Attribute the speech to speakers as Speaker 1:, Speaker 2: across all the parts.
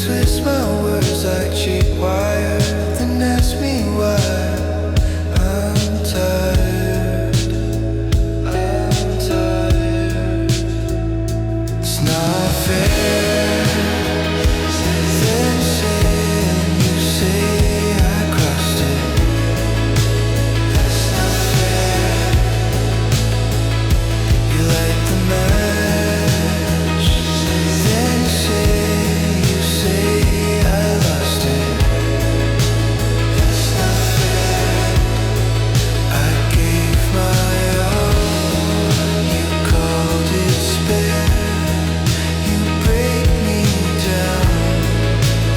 Speaker 1: twist my words like cheap wire, then ask me why. I'm tired, I'm tired. It's not fair. Then saying you say I crossed it. That's not fair. You light the match, then you say I lost it. That's not fair. I gave my all, you called it spare. You break me down,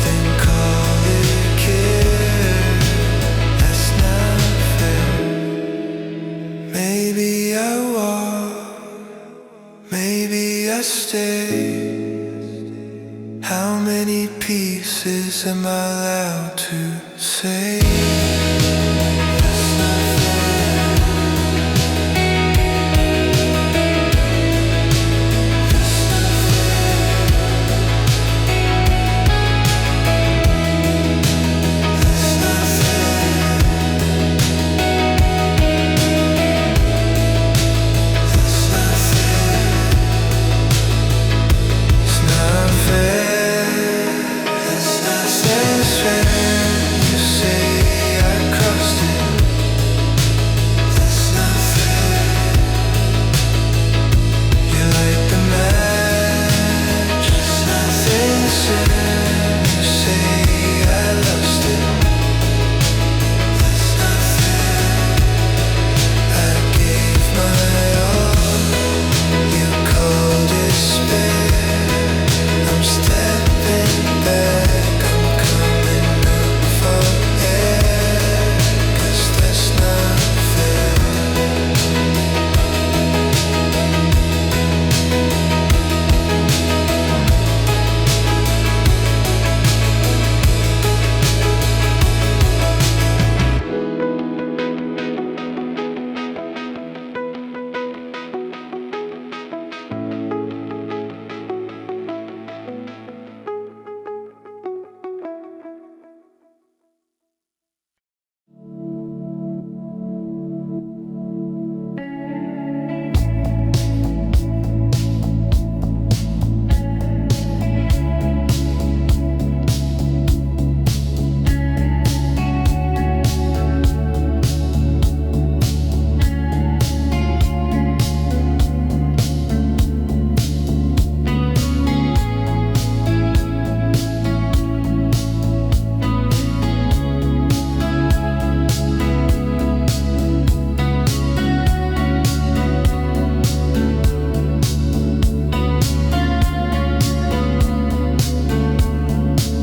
Speaker 1: then call it care. That's not fair. Maybe I walk, maybe I stay. How many pieces am I allowed to say? That's not fair. That's not fair. That's not fair. That's not fair. It's not fair. That's not fair. You say I crossed it. That's not fair. You light the match. That's not fair. You say I lost it. That's not fair. I gave my all. You called it spare. I'm stepping back. I'm coming up for air. 'Cause that's not fair.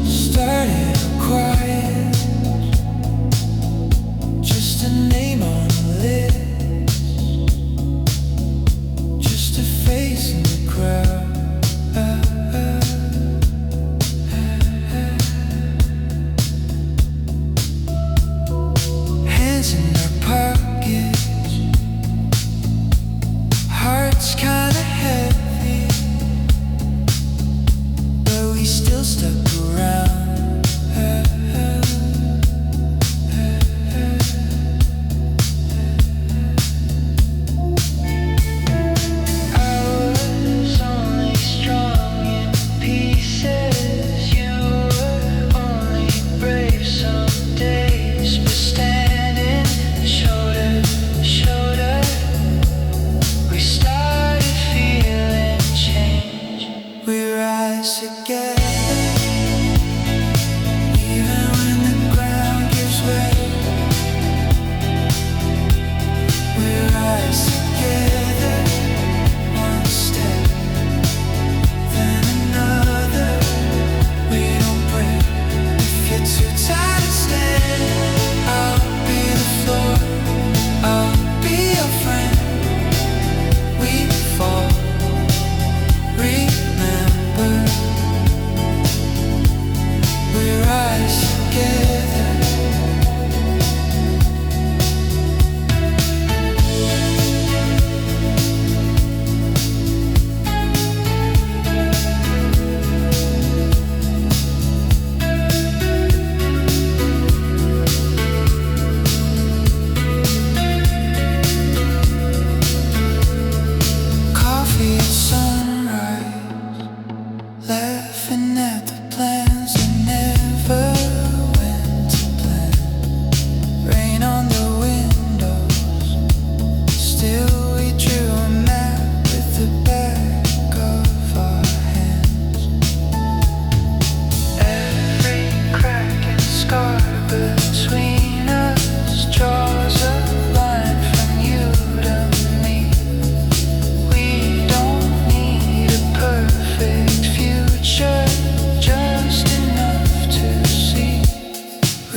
Speaker 1: Started quiet, just a name on the list, just a face in the crowd. Hands in our pockets, hearts kinda heavy, but we still stuck around. I was only strong in pieces. You were only brave some days, but standing shoulder to shoulder, we started feeling change. We rise together, even when the ground gives way. We rise together, one step, then another. We don't break. If you're too tired to stand, I'll be the floor. I'll be your friend. We fall. Remember, we rise together.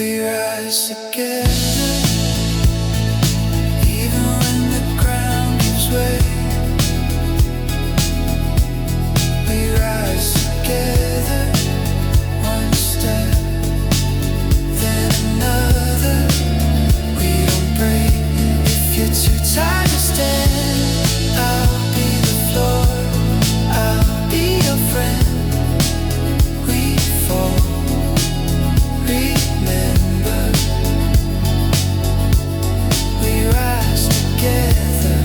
Speaker 1: We rise together, even when the ground gives way. We rise together, one step, then another. We don't break. If you're too tired to stand, I'll be the floor, I'll be your friend. We fall, remember, we rise together.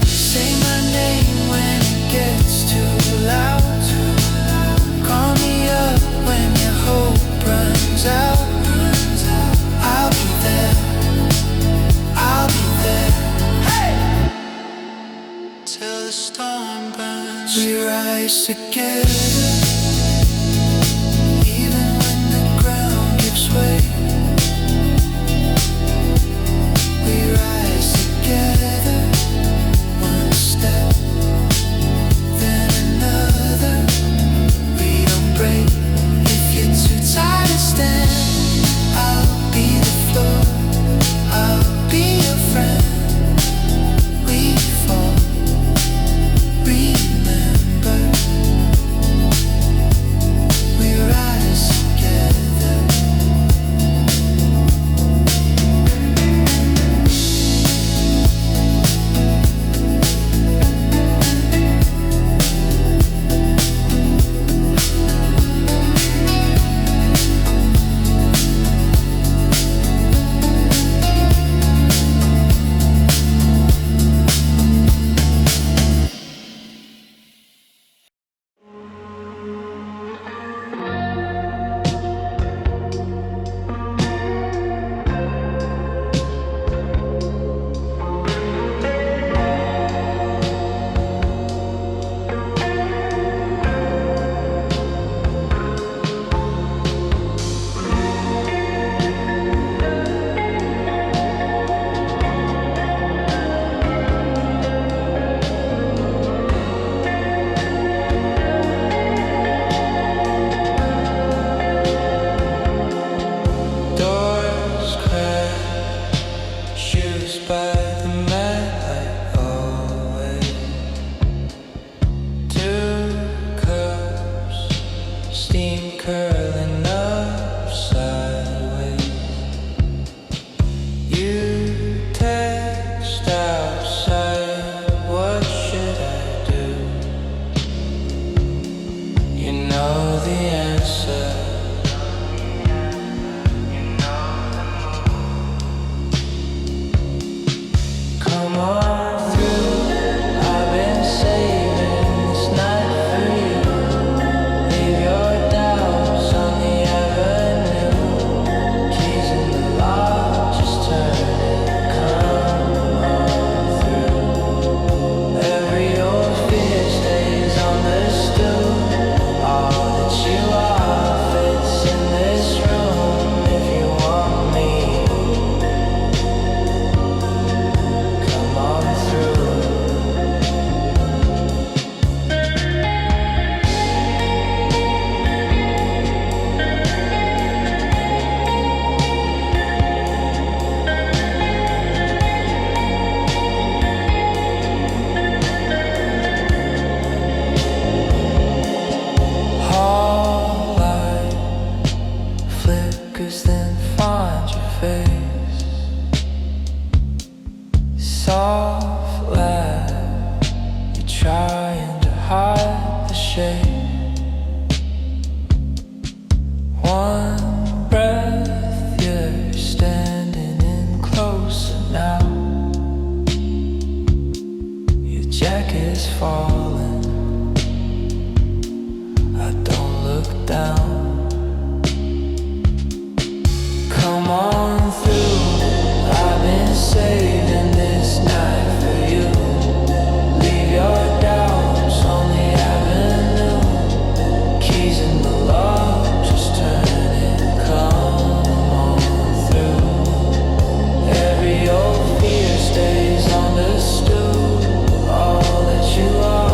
Speaker 1: Say my name when it gets too loud. Call me up when your hope runs out. I'll be there, I'll be there. Hey! Till the storm burns, we rise together, even when the ground gives way. We rise together, one step, then another. We don't break. If you're too tired to stand, I'll be the floor, I'll be your friend. We fall, remember, we rise together. Doors crash, used by the man like always. 2 cups, steam curling up sideways. You text outside, what should I do? You know the answer. Come on through, I've been saving this night for you. Leave your doubts on the avenue. Keys in the lock, just turn it, come on through. Every old fear stays on the stool. All that you are fits in this room. If you want me, come on through. Hall light flickers, then finds your face. Soft laugh, you're trying to hide the shame. One breath, you're standing in closer now. Your jacket's falling, I don't look down. Come on through, I've been saving this night for you. Leave your doubts on the avenue. Keys in the lock, just turn it, come on through. Every old fear stays on the stool. All that you are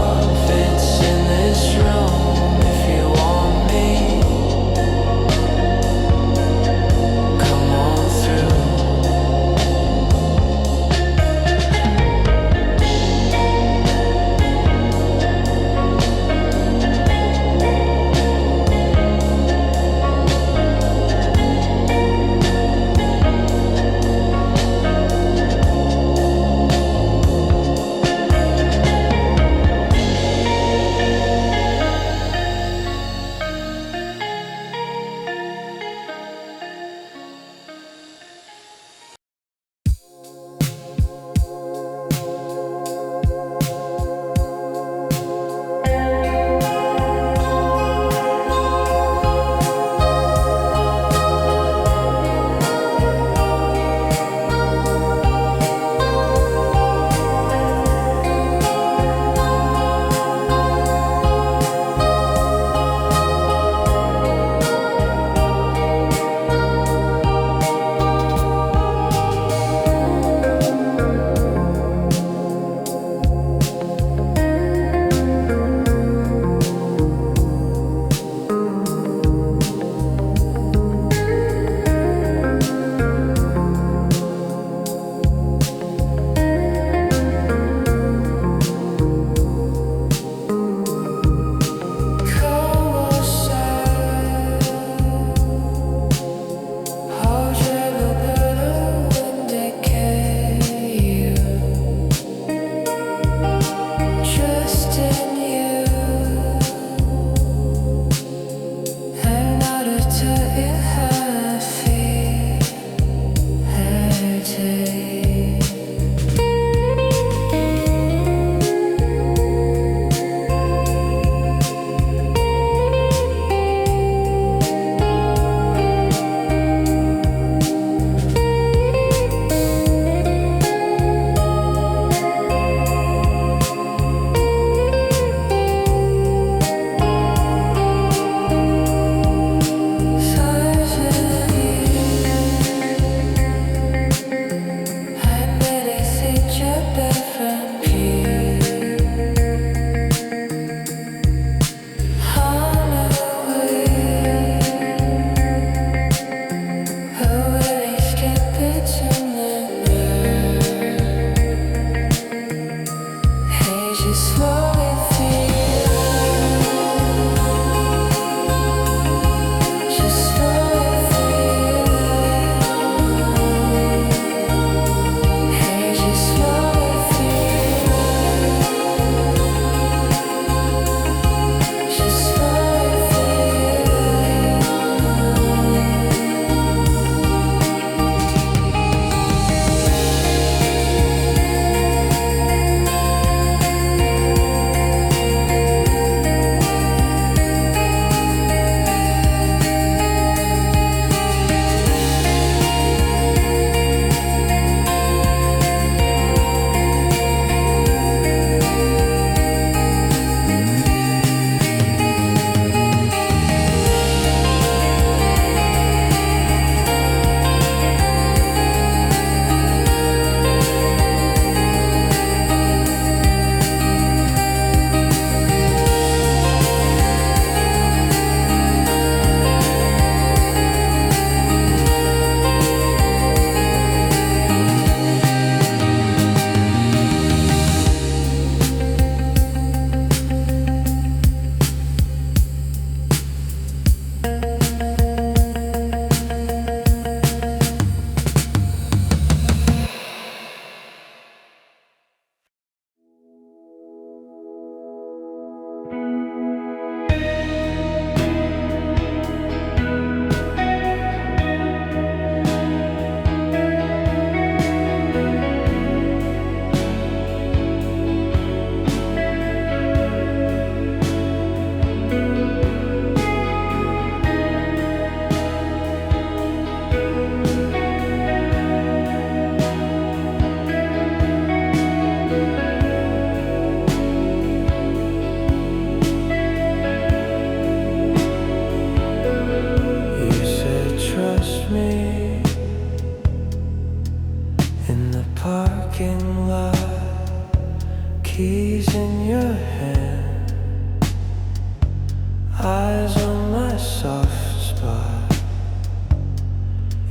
Speaker 1: Eyes on my soft spot.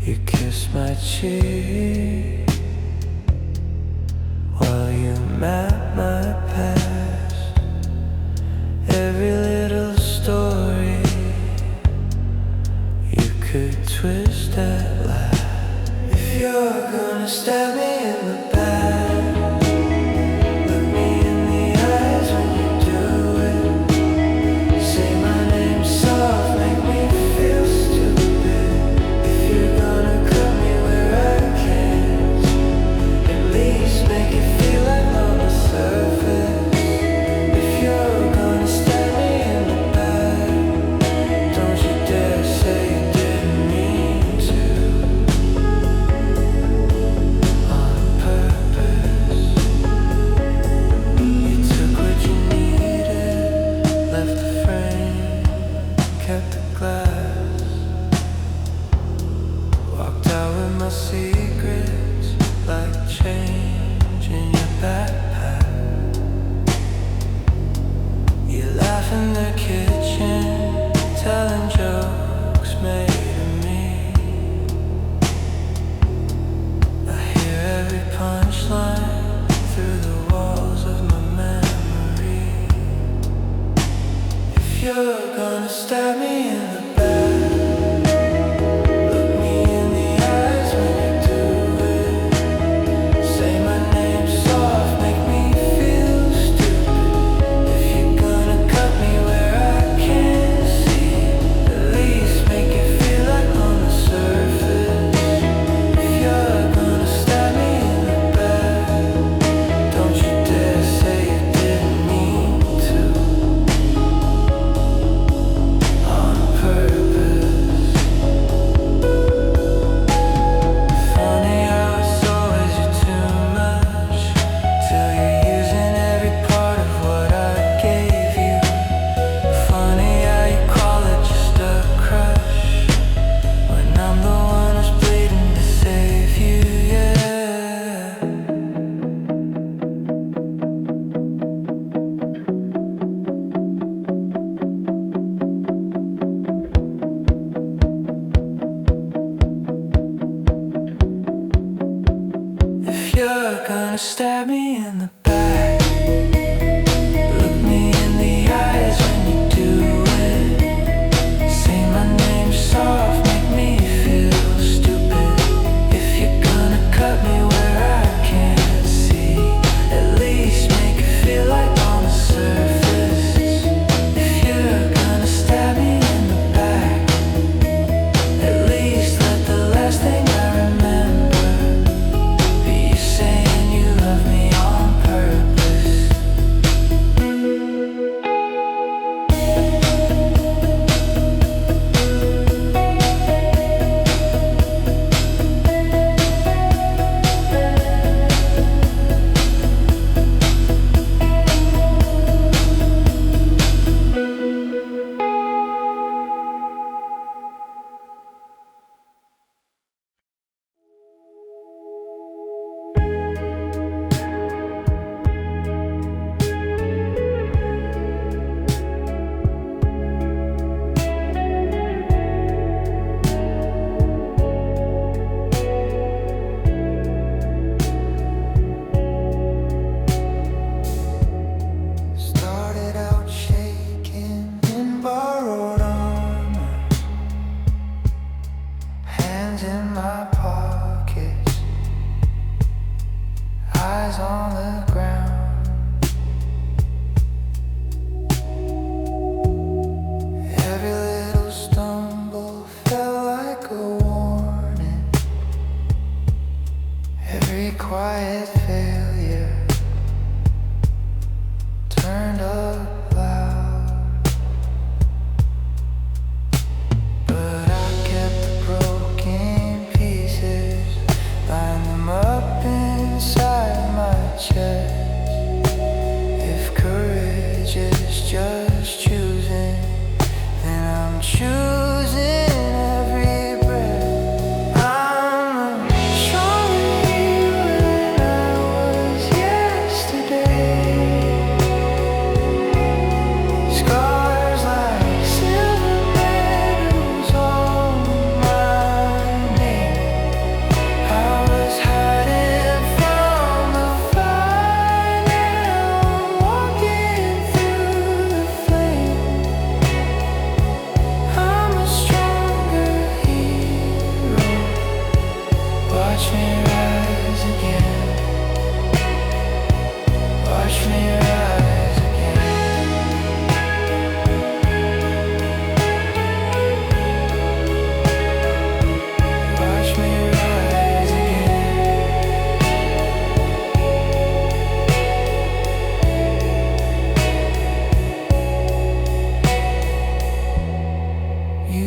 Speaker 1: You kiss my cheek while you map my past. Every little story you could twist at last. If you're gonna stab me in the back, look me in the eyes when you do it. Say my name soft, make me feel stupid. If you're gonna cut me where I can't, at least make it feel like on the surface. If you're gonna stab me in the back, don't you dare say you didn't mean to. On purpose, you took what you needed, left the frame, kept the glass. Walked out with my secrets, like change in your backpack. You laugh in the kitchen, telling jokes made of me. I hear every punchline through the walls of my memory. If you're gonna stab me in the back, look me in the eyes when you do it. Say my name soft, make me feel stupid. If you're gonna cut me where I can't see, at least make it feel like on the surface. If you're gonna stab me in the back, don't you dare say you didn't mean to. On purpose. Funny how it's always you too much, till you're using every part of what I gave you. Funny how you call it just a crush, when I'm the one who's bleeding to save you, yeah. If you're gonna stab me in the back, look me in the eyes when you do it. Say my name soft, make me feel stupid. If you're gonna cut me where I can't see, at least make it feel like on the surface. If you're gonna stab me in the back, at least let the last thing I remember be you saying you love me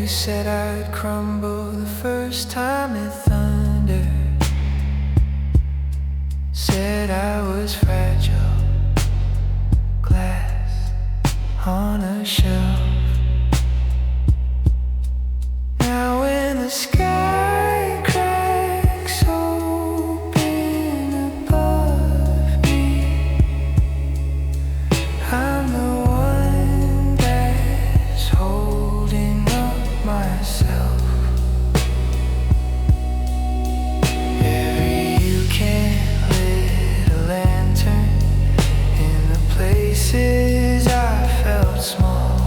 Speaker 1: You said I'd crumble the first time it thundered. Said I was fragile, glass on a shelf. Now when the sky cracks open above me, I'm the one that's holding up myself. Every you can't lit a lantern in the places I felt small.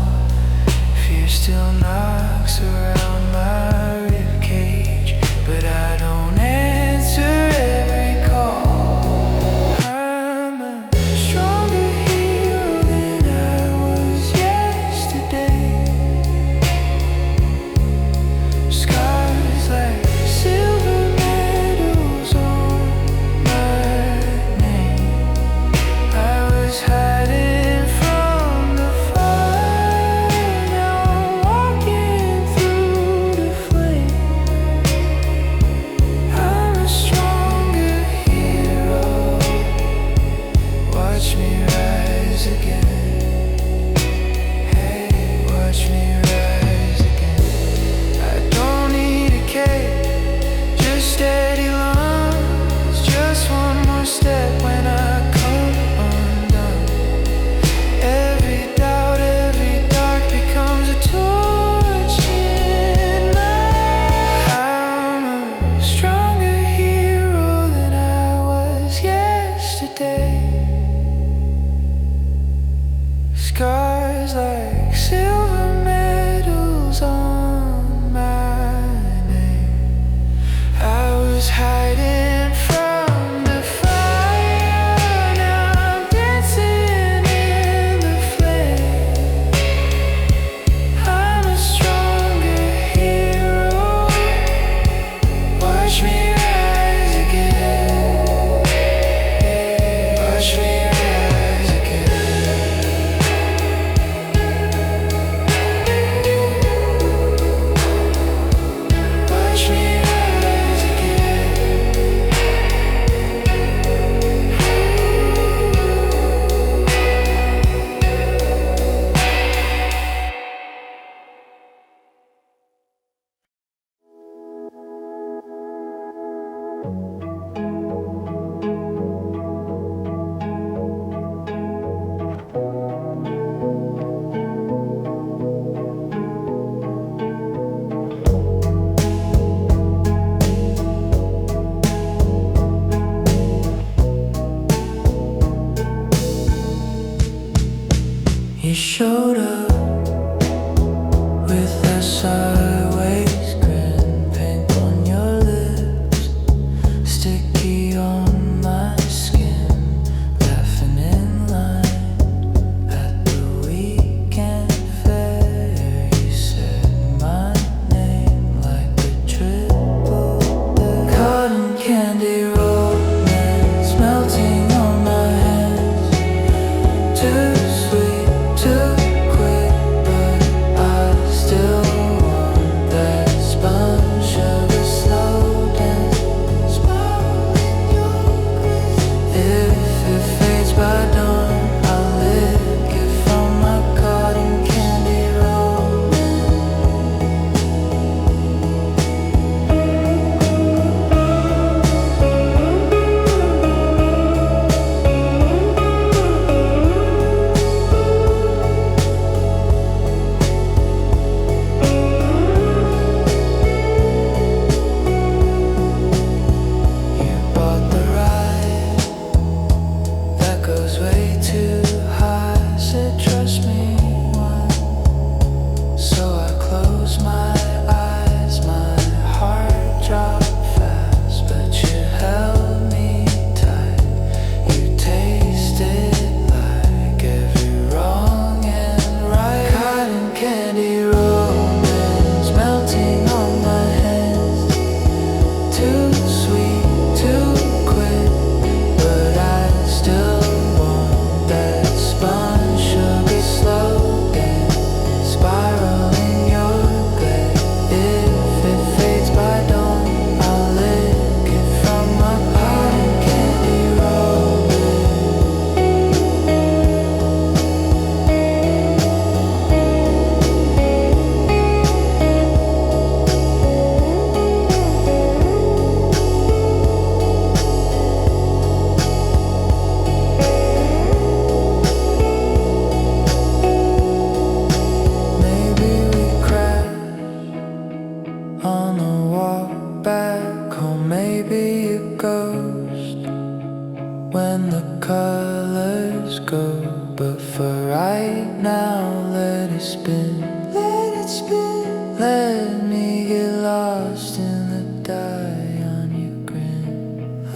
Speaker 1: Let me get lost in the dye on your grin.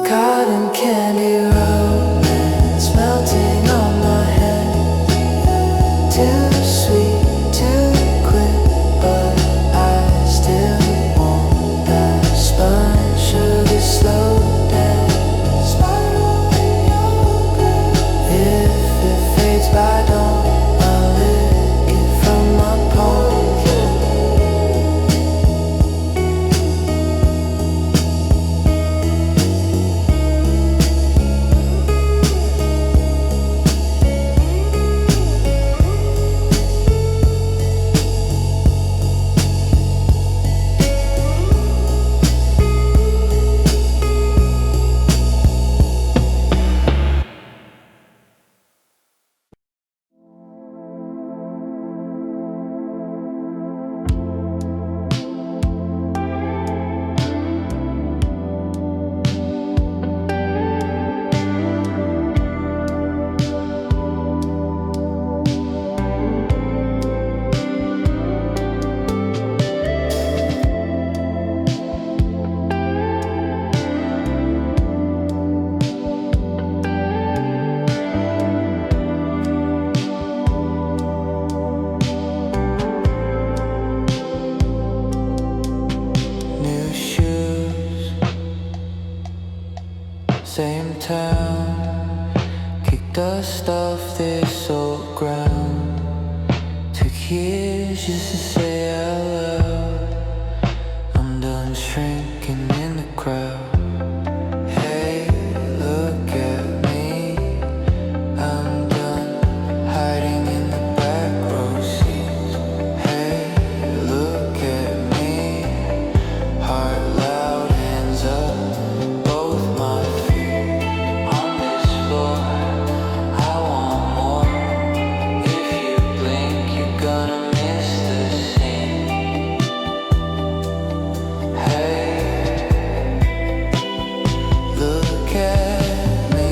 Speaker 1: Cotton candy romance melting on my head. Too sweet, too quick, but I still want that spun sugar slow dance. If it fades by dawn, I'll lick it from my palm. Same town, kick dust off this old ground. Took years just to say out loud, I'm done shrinking in the crowd. Hey, look at me, I'm done hiding in the back row seats. Hey, look at me, heart loud, hands up, both my feet on this floor. I want more. If you blink, you're gonna miss the scene. Hey, look at me.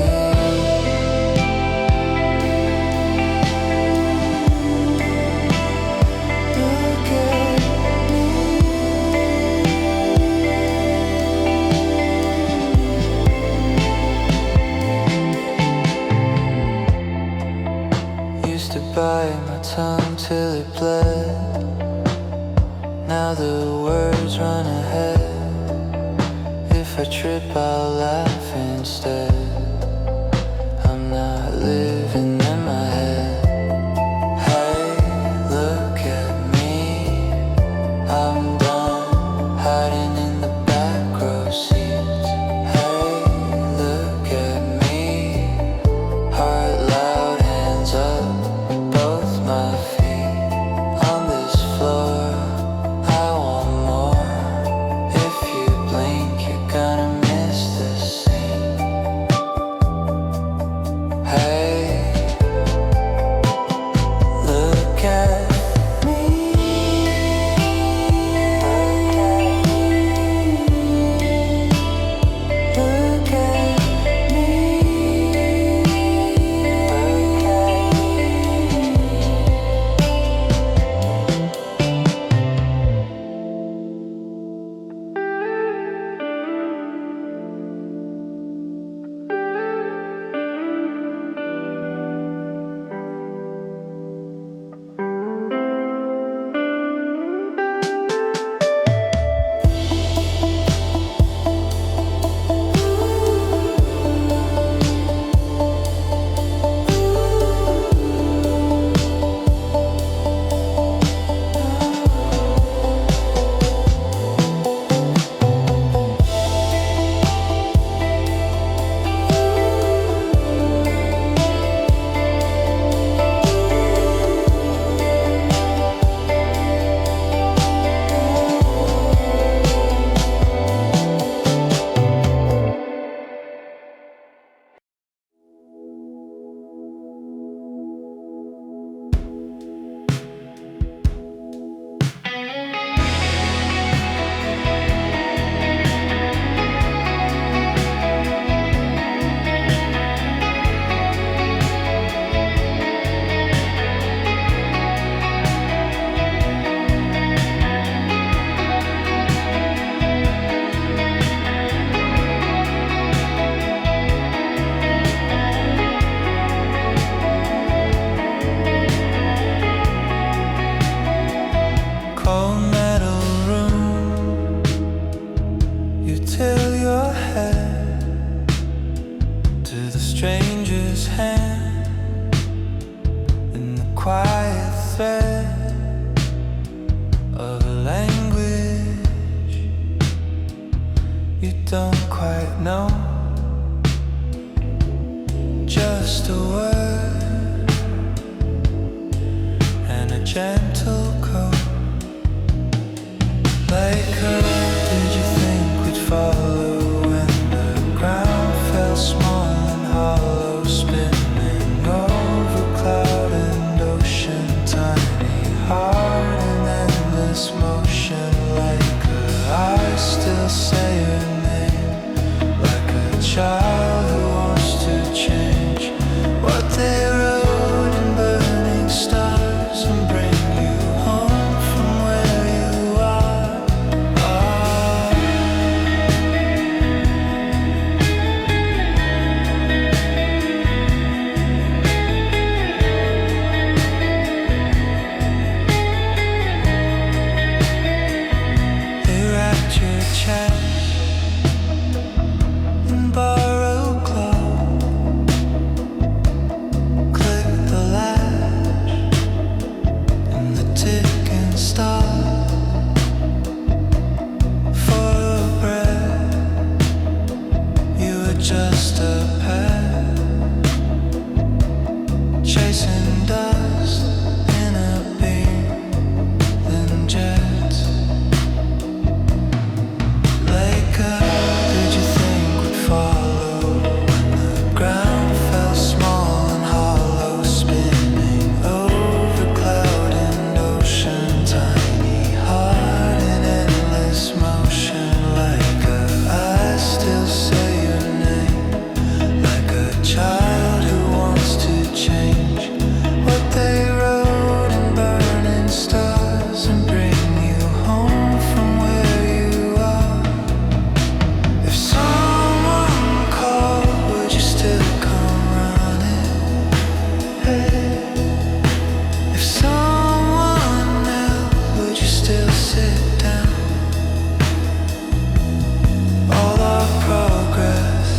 Speaker 1: Look at Used to bite my tongue till it bled. Now the words run ahead. If I trip, I'll laugh instead. I'm not living in my head. Hey, look at me, I'm done hiding in the back row seats. Hey, look at me, heart loud, hands up, both my feet on this floor. I want more. If you blink, you're gonna miss the scene. don't quite know. Just a word and a gentle coat. Like her, did you think we'd follow when the ground felt small and hollow, spinning over cloud and ocean, tiny heart in endless motion. Like her, I still say her name, like a child who wants to change what they wrote in burning stars and bring you home from where you are. They wrapped your chest in borrowed cloth, click the latch and the ticking stop. For a breath, you were just a pet, chasing dust in a beam, then jets. Like did you think we'd follow when the ground felt small and hollow, spinning over cloud and ocean, tiny heart in endless motion. Like I still say your name, like a child who wants to change what they wrote in burning stars and bring you home from where you are. If someone called, would you still come running? Hey. If someone knelt, would you still sit down? All our progress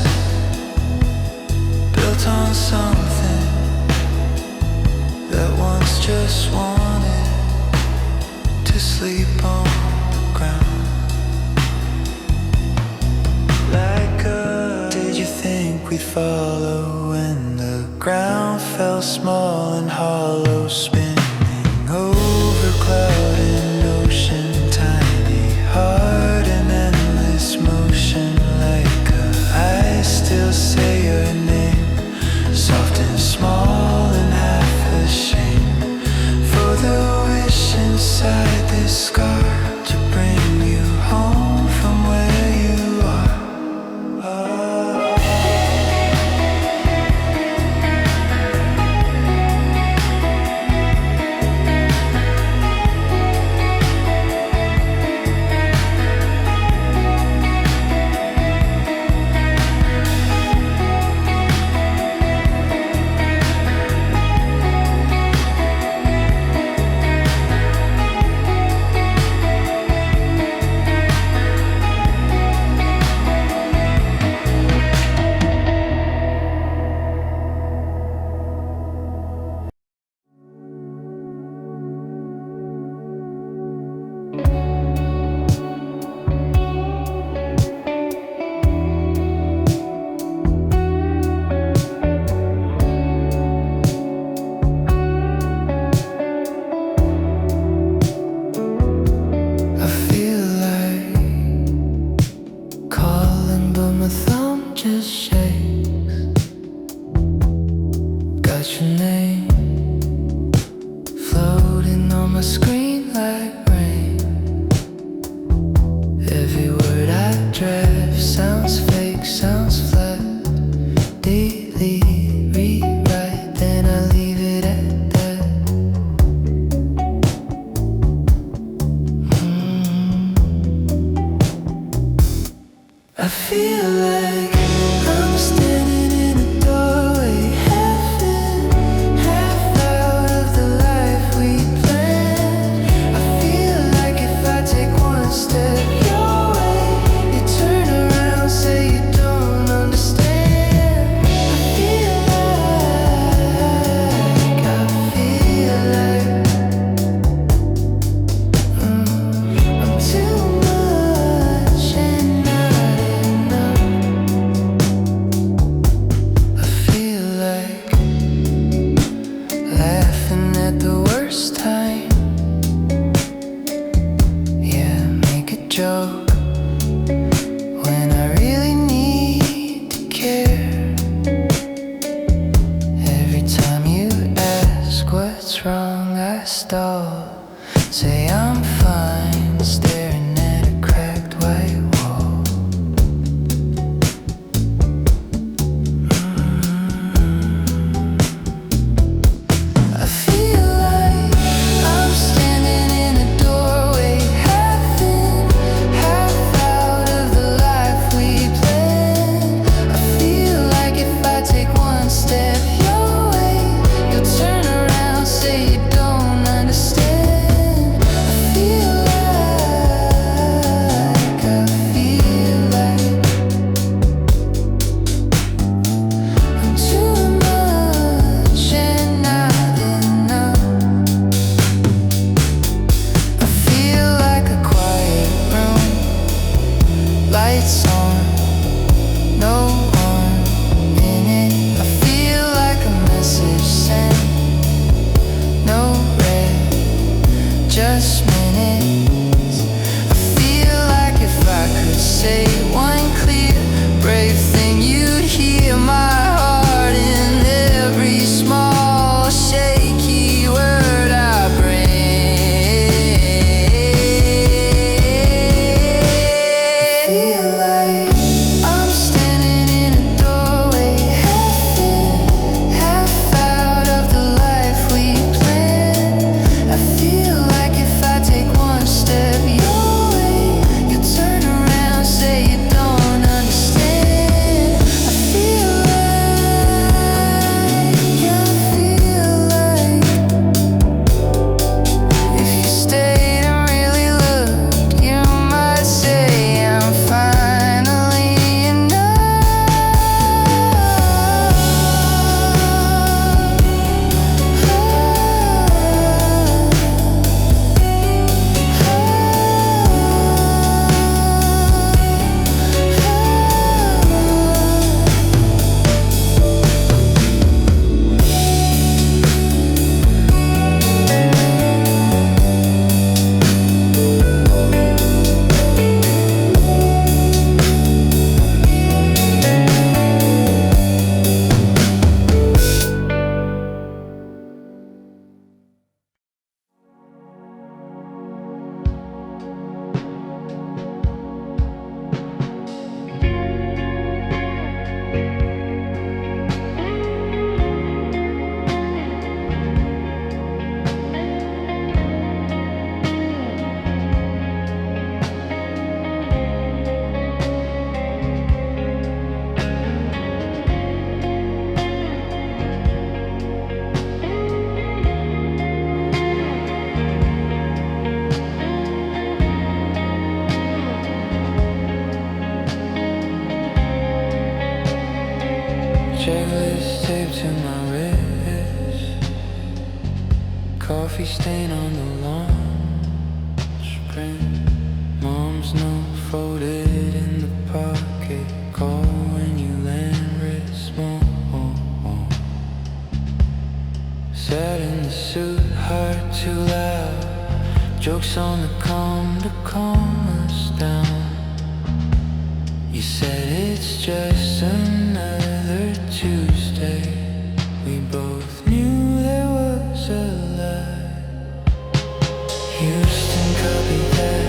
Speaker 1: built on something that once just wanted to sleep on the ground. Like did you think we'd follow when the ground felt small and hollow, spinning over cloud and ocean, tiny heart in endless motion. Like I still say your name, soft and small and half ashamed, for the wish inside this scar to bring you home from where you are. I feel like calling, but my thumb just shakes. Got your name floating on my screen like rain. Every word I draft sounds fake, sounds flat. Delete, rewrite, then I leave it at that. I feel like I'm standing in a doorway, half in, half out of the life we planned. I feel like if I take one step your way, you turn around, say you don't understand. I feel like I'm too much and not enough. say I'm fine, staring at a cracked white wall. I feel like I'm standing in a doorway, half in, half out of the life we planned. I feel like if I take one step your way, you'll turn around, say you don't understand. I feel like I'm too much and not enough. I feel like a quiet room, lights on, no one in it. I feel like a message sent, no red, just minutes. I feel like if I could say one clear, brave thing, you'd hear my heart in every small, shaky word I bring. I feel like I'm standing in a doorway, half in, half out of the life we planned. I feel like if I take one step your way, you turn around, say you don't understand. I feel like if you stayed and really looked, you might say I'm finally checklist taped to my wrist, coffee stain on the launch print, mom's note folded in the pocket, call when you land, wrist small. Sat in the suit, heart too loud, jokes on the to calm us down. You said it's just another Tuesday. We both knew there was a lie. Houston, copy that.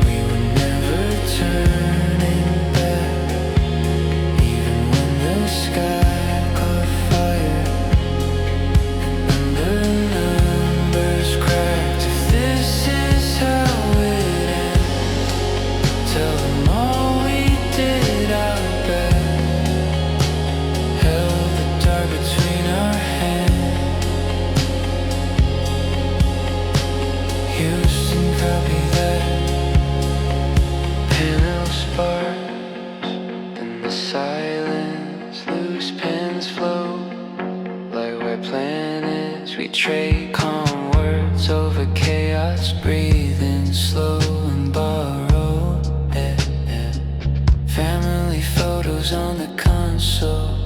Speaker 1: We were never turning back, even when the sky caught fire and the numbers cracked. If this is how it ends, tell them all we did our best. Held the dark between our hands. Houston, copy that. Panel sparks in the silence. Loose pens float like white planets. We trade calm words over chaos. Breathing slow and borrowed. Family photos on the console.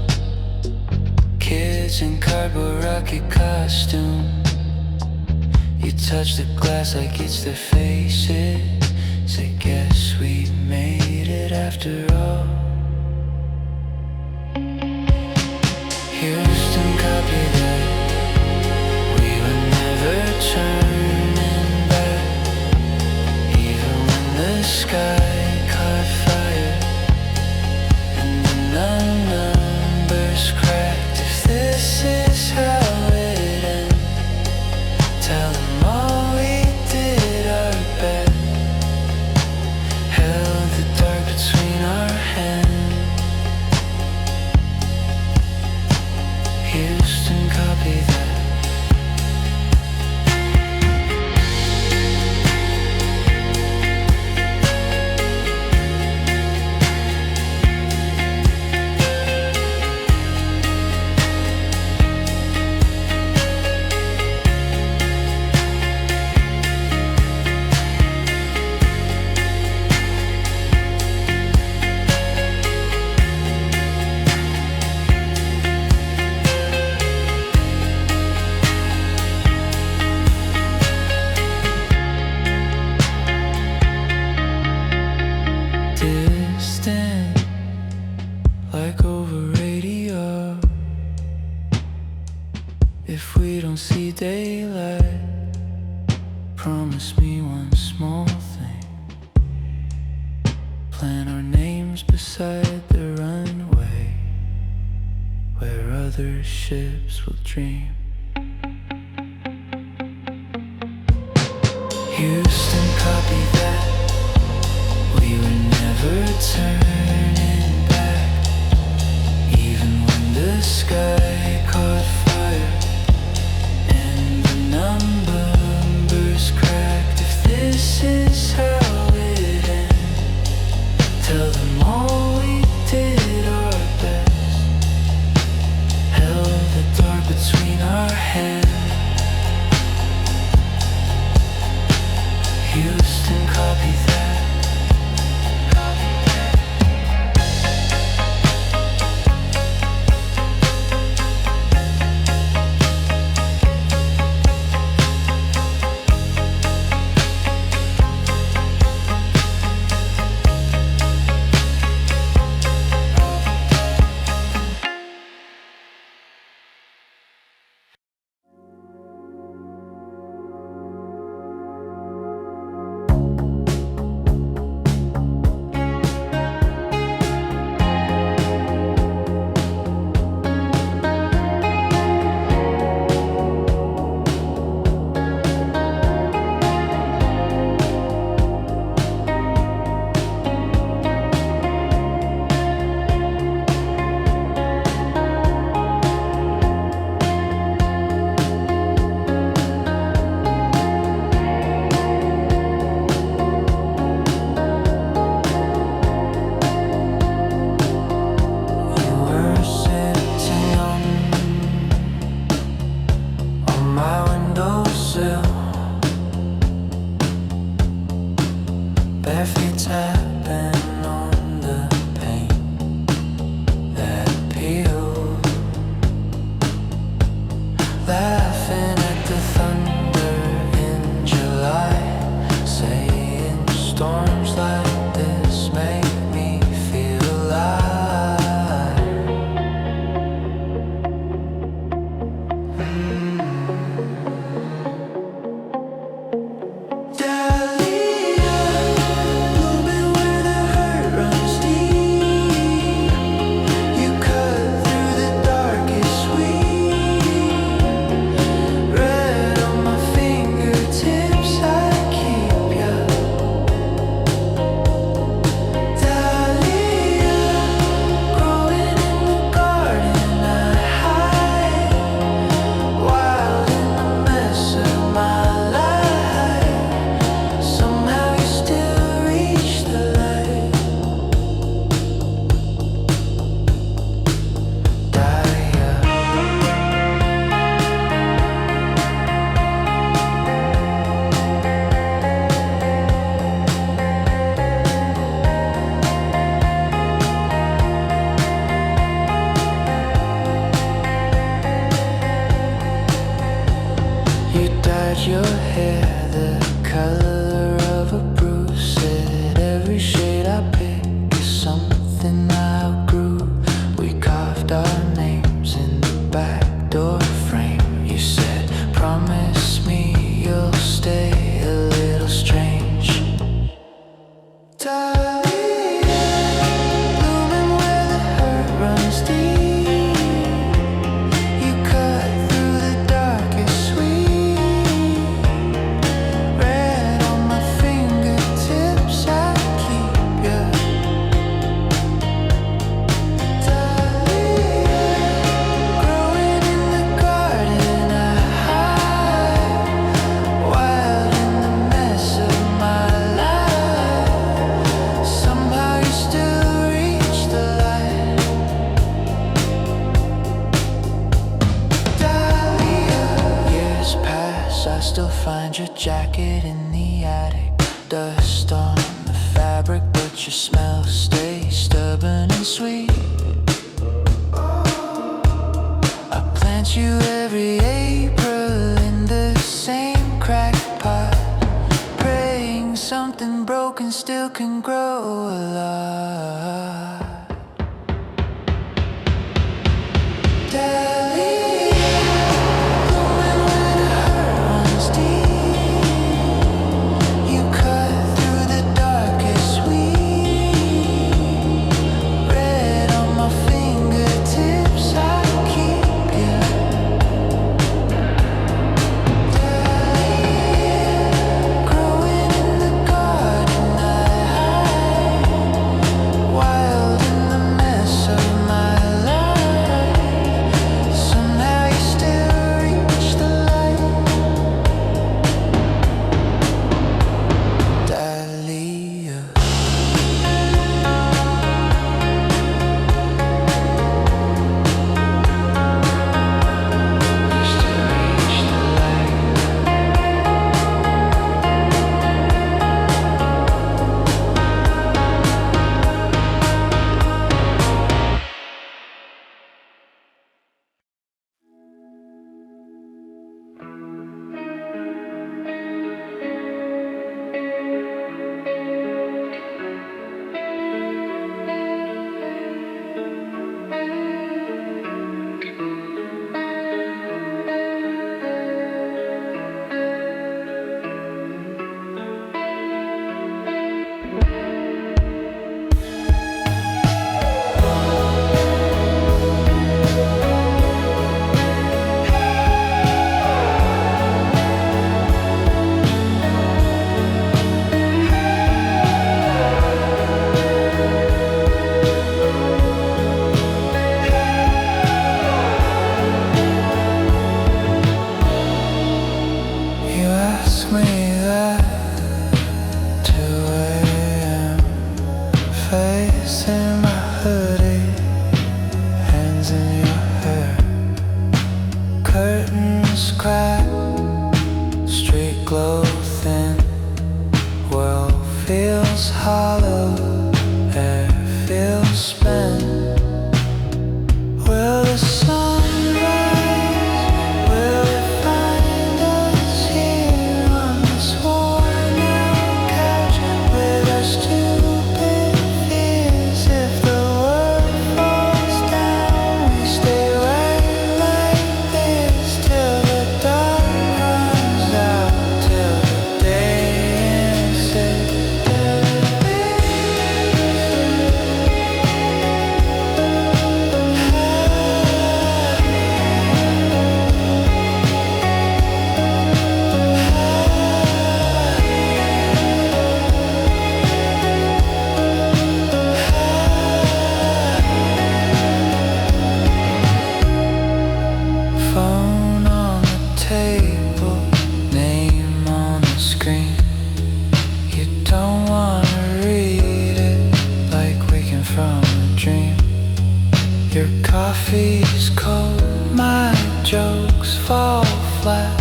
Speaker 1: Kids in cardboard rocket costume. You touch the glass like it's their faces. Say, guess we made it after all. Houston, copy that. We were never turning Promise me one small thing. Plant our names beside the runway where other ships will dream. Houston, copy that. We were never turning back, even when the sky caught fire and the numbers cracked. If this is how it ends, tell them all we did our best, held the dark between our hands. Houston, copy that. Bare feet tapping on the paint that peeled, laughing at the thunder in July, saying storms like this make me feel alive. Your hair the color of a bruise, said every shade I pick is something I outgrew. We carved our names in the back door frame. You said, promise me you'll stay a little strange. Dahlia, blooming where the hurt runs deep. You cut through the darkest sweet. Red on my fingertips, I keep you. Dahlia, growing in the garden I hide, wild in the mess of my life. Somehow you still reach the light. Dahlia, years pass, I still find your jacket in the attic. Dust on the fabric, but your smell stays stubborn and sweet. I plant you every April in the same cracked pot, praying something broken still can grow a lot. Dahlia, blooming where the hurt runs deep. feels hollow, air feels spent. Will the sun rise? Will it find us here on this worn out couch with our stupid fears? If the world falls down, we stay right like this till the dark runs out, till the day ends it. Phone on the table, name on the screen. You don't wanna read it like waking from a dream. Your coffee's cold, my jokes fall flat,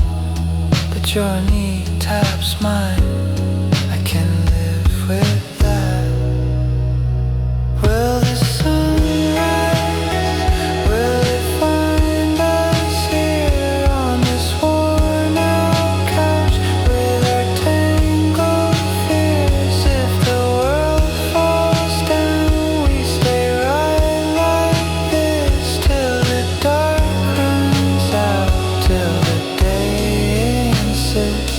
Speaker 1: but your knee taps mine. I can live with that. Will the sun rise? Will it find us here on this worn out couch with our tangled fears? If the world falls down, we stay right like this till the dark runs out, till the day ends it.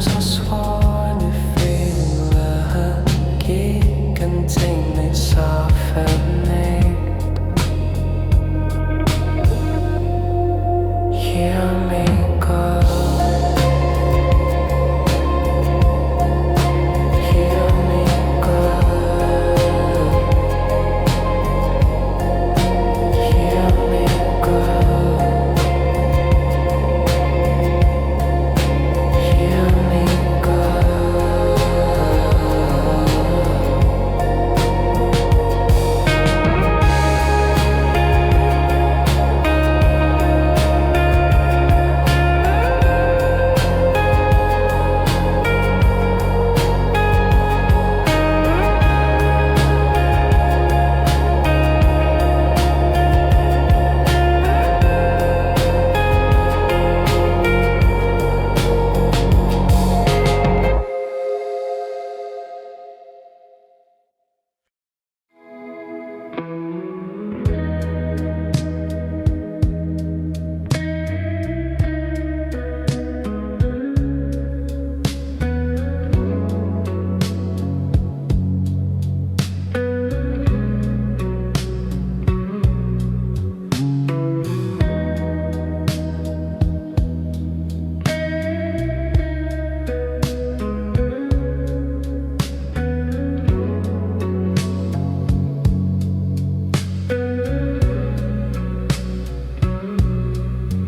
Speaker 2: I sworn if we were lucky, can take this off of me. Hear me go. Hear me go. Hear me go. Hear me go.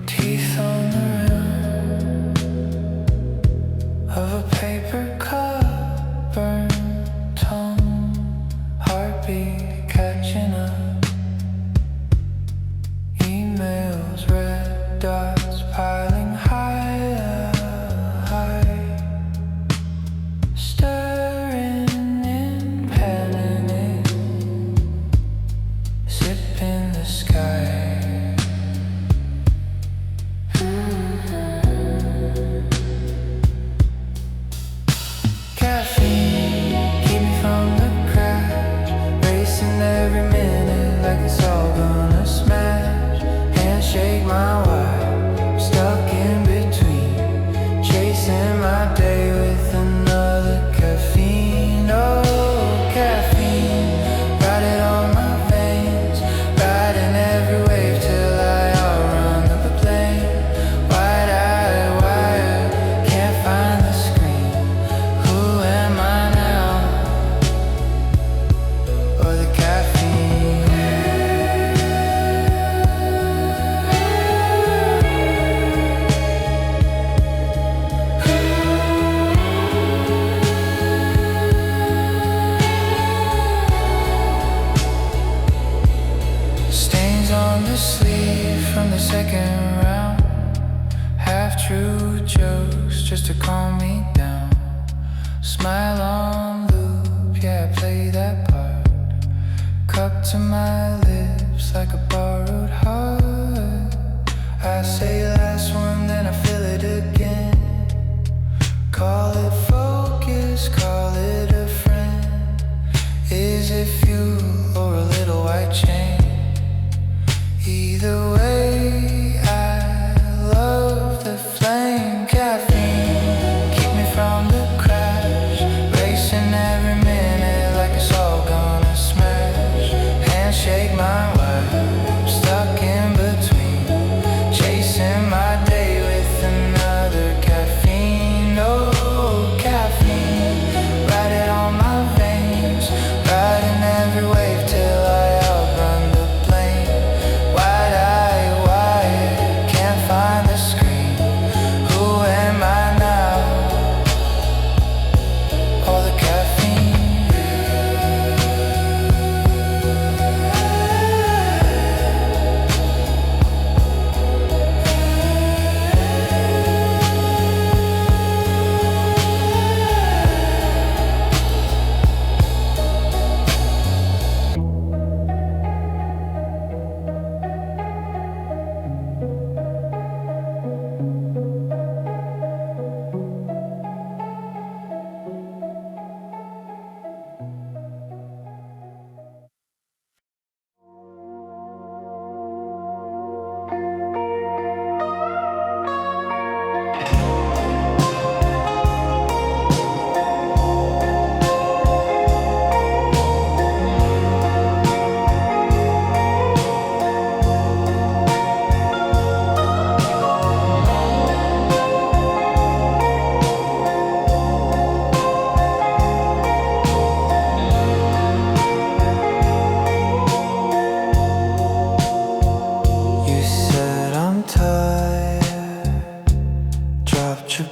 Speaker 2: Teeth on the rim of a paper cup, burned tongue, heartbeat catching up. Emails, red dots piling high, stirring in panic, zipping the sky. Caffeine, keep me from the crash, racing every minute like it's all gonna smash. Handshake my wife, stuck in between, chasing my day with another caffeine. Oh, caffeine, ride it on my veins, riding every wave till I outrun the plane. Wide-eyed wire, can't find the screen. Who am I now? Or the caffeine? Stains on the sleeve from the second round, half-true jokes just to calm me down. Smile on loop, yeah, I play that part. Cup to my lips like a borrowed heart. I say last one, then I feel it again. Call it focus, call it a friend. Is it fuel or a little white chain? Either way, I love the flame. Caffeine, keep me from the crash, racing every minute like it's all gonna smash. Handshake my wife, stuck in between, chasing my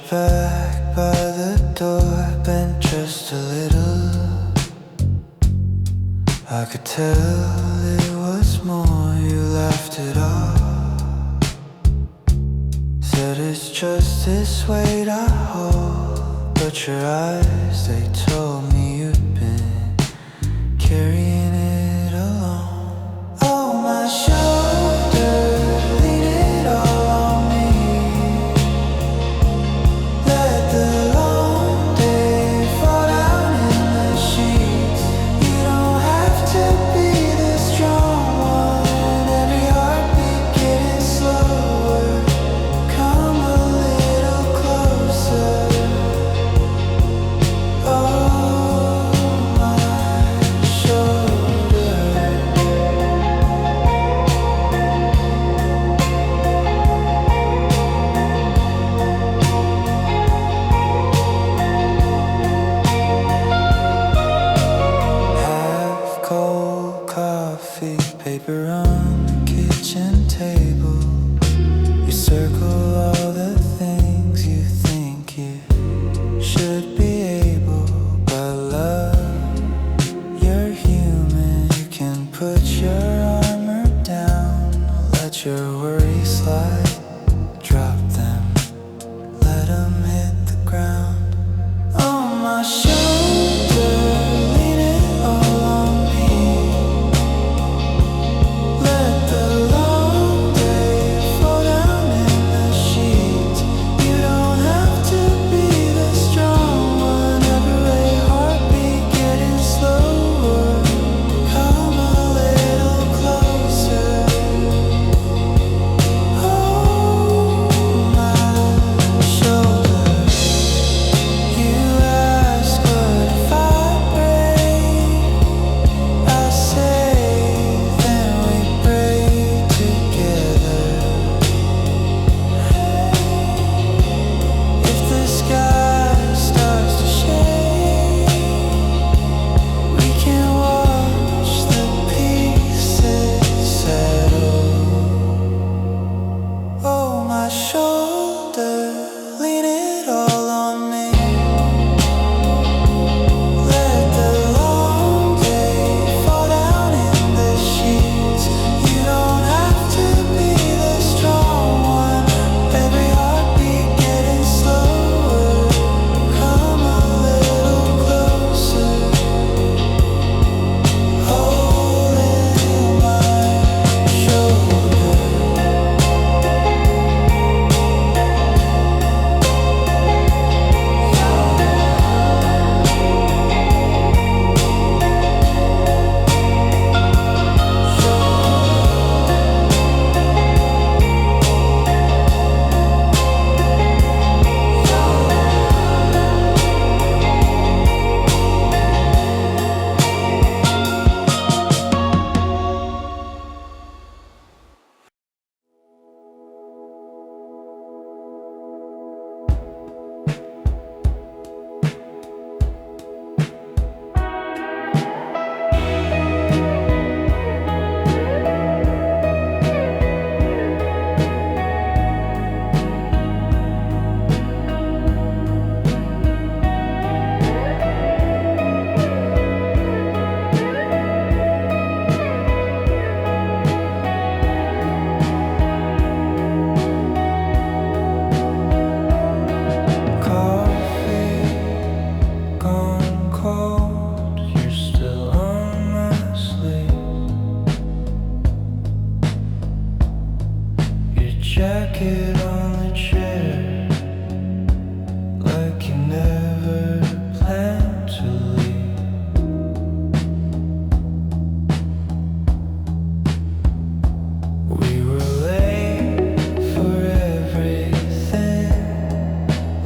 Speaker 1: back by the door, bent just a little. I could tell it was more, you laughed it off. Said it's just this weight I hold, but your eyes, they told me you'd been carrying it alone. Oh, my shoulder, lean it all on me. Let the long day fall down in the sheets. You don't have to be the strong one. Every heartbeat getting slower. Come a little closer. Oh, my shoulder. Half cold coffee, paper on the kitchen table. You circle all the things you think you should be able. But love, you're human. You can put your armor down. Let your worries slide. Drop them. Let them hit the ground. On my shoulder, lean it all on me. Let the long day fall down in the sheets. You don't have to be the strong one. Every heartbeat getting slower. Come a little closer. Oh, my shoulder. You ask what if I break? I say then we break together. If the sky starts to shake, we can watch the pieces settle. Oh, my shoulder, lean it all on me. Let the long day fall down in the sheets. You don't have to be the strong one. Every heartbeat getting slower. Come a little closer. Holding my shoulder. Coffee gone cold, you're still on my sleeve. Your jacket on the chair, like you never planned to leave. We were late for everything,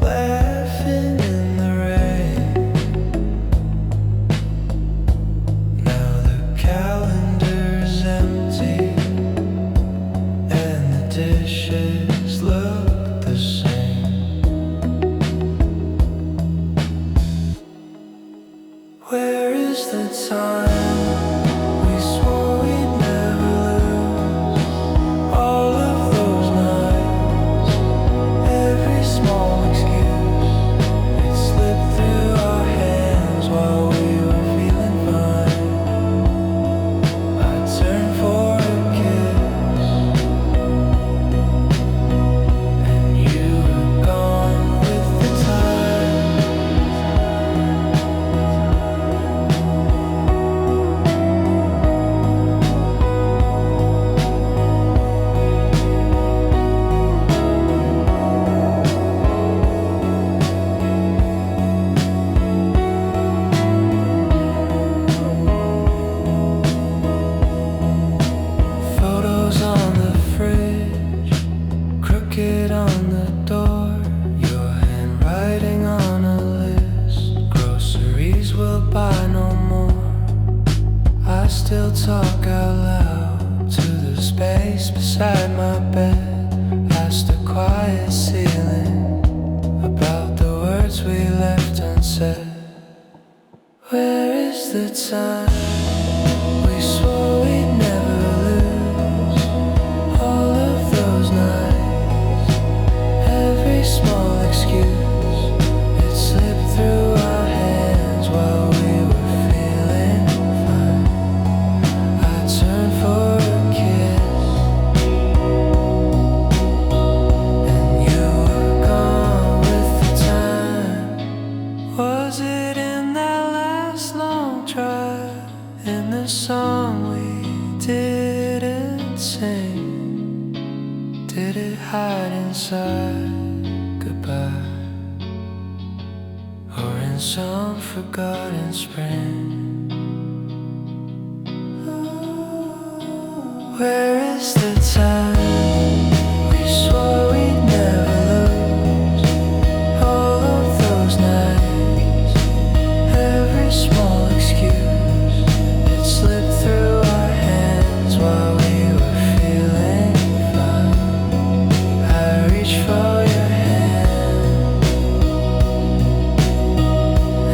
Speaker 1: laughing in the rain. Now the calendar's empty and the dishes look the same. Where is the time we swore we'd never lose? All of those nights, every small excuse.
Speaker 2: beside my bed, asked the quiet ceiling about the words we left unsaid. Where is the time we swore we'd never lose? All of those nights, every small excuse, it slipped through our hands while we were feeling fine. I turned for a kiss, and you were gone with the time. Was it in that last long drive, in the song we didn't sing? Did it hide inside goodbye, or in some forgotten spring? Where is the time we swore we'd never lose? All of those nights, every small excuse, it slipped through our hands while we were feeling fine. I reached for your hand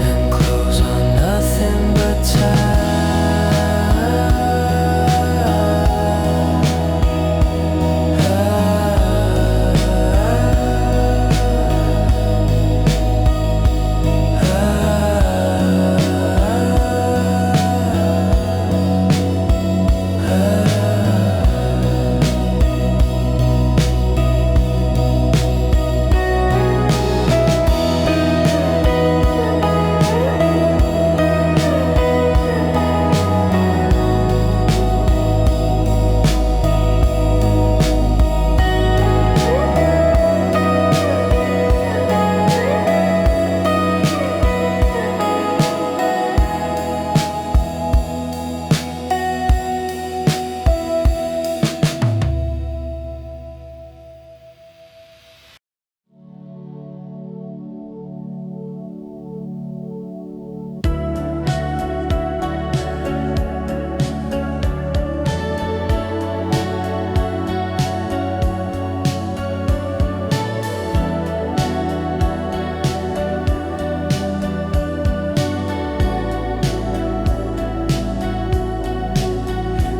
Speaker 2: and close on nothing but time.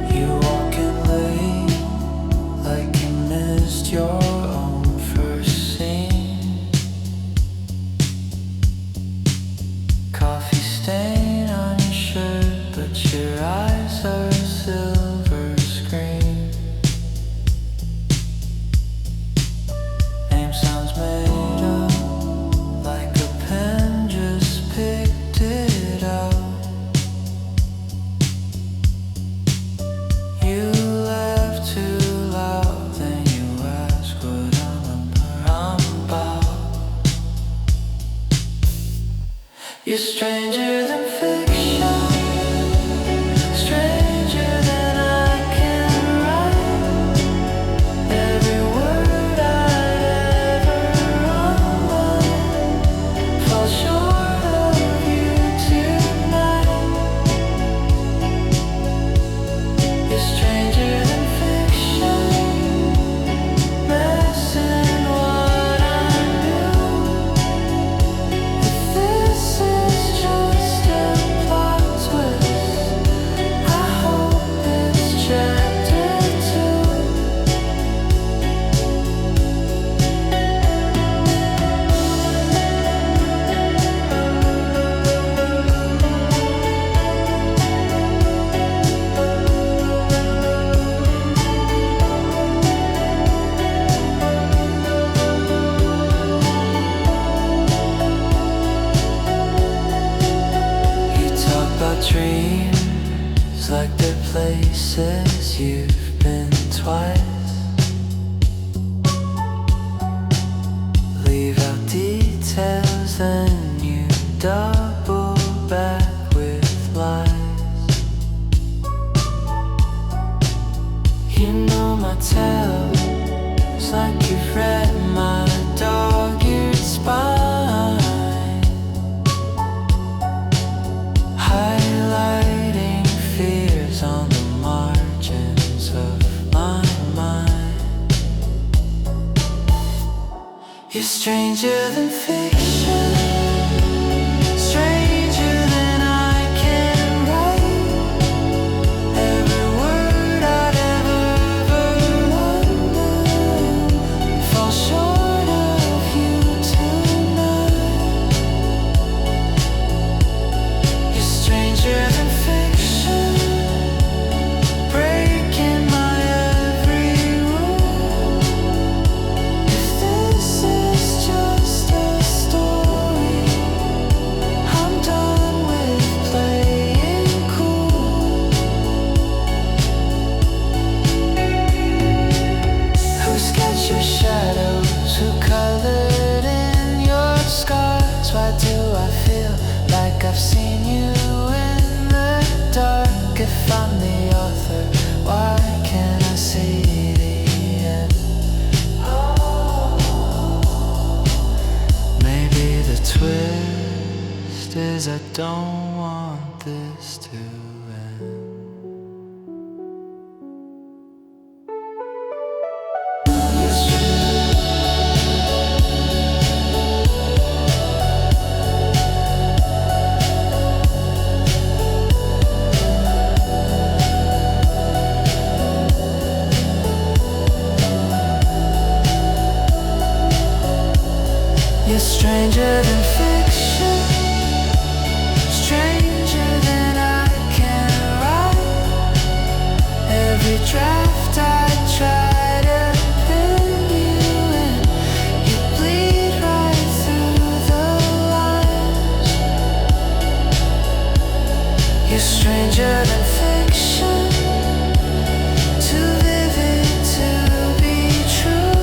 Speaker 2: You walking late, like you missed your own first scene. Coffee stain on your shirt, but your eyes are a silver screen. Name sounds made up, like a pen just picked it out. You laugh too loud, then you ask what I'm about. You're stranger than fiction, stranger than I can write. Every word I'd ever write falls short of you tonight. You're stranger than fiction, messing what I knew. If this is just a plot twist, I hope it's chapter 2. You talk about dreams like they're places you've been twice. Leave out details, then you double back with lies. You know my tale, it's like you've read my dog-eared spine. Highlighting fears on the margins of my mind.
Speaker 1: stranger than fiction, stranger than I can write. Every word I'd ever written falls short of you tonight. You're stranger than fiction, breaking my every rule. If this is just a story, I'm done with playing cool. Who sketched your shadows? Who colored in your scars? Why do I feel like I've seen you in the dark? If I'm the author, why can't I see the end? Maybe the twist is I don't want this to end. You're stranger than fiction, stranger than I can write. Every draft I try to pin you in, you bleed right through the lines. You're stranger than fiction, too vivid to be true.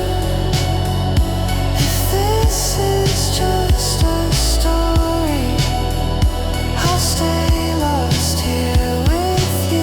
Speaker 1: If this is just a story, I'll stay lost here with you.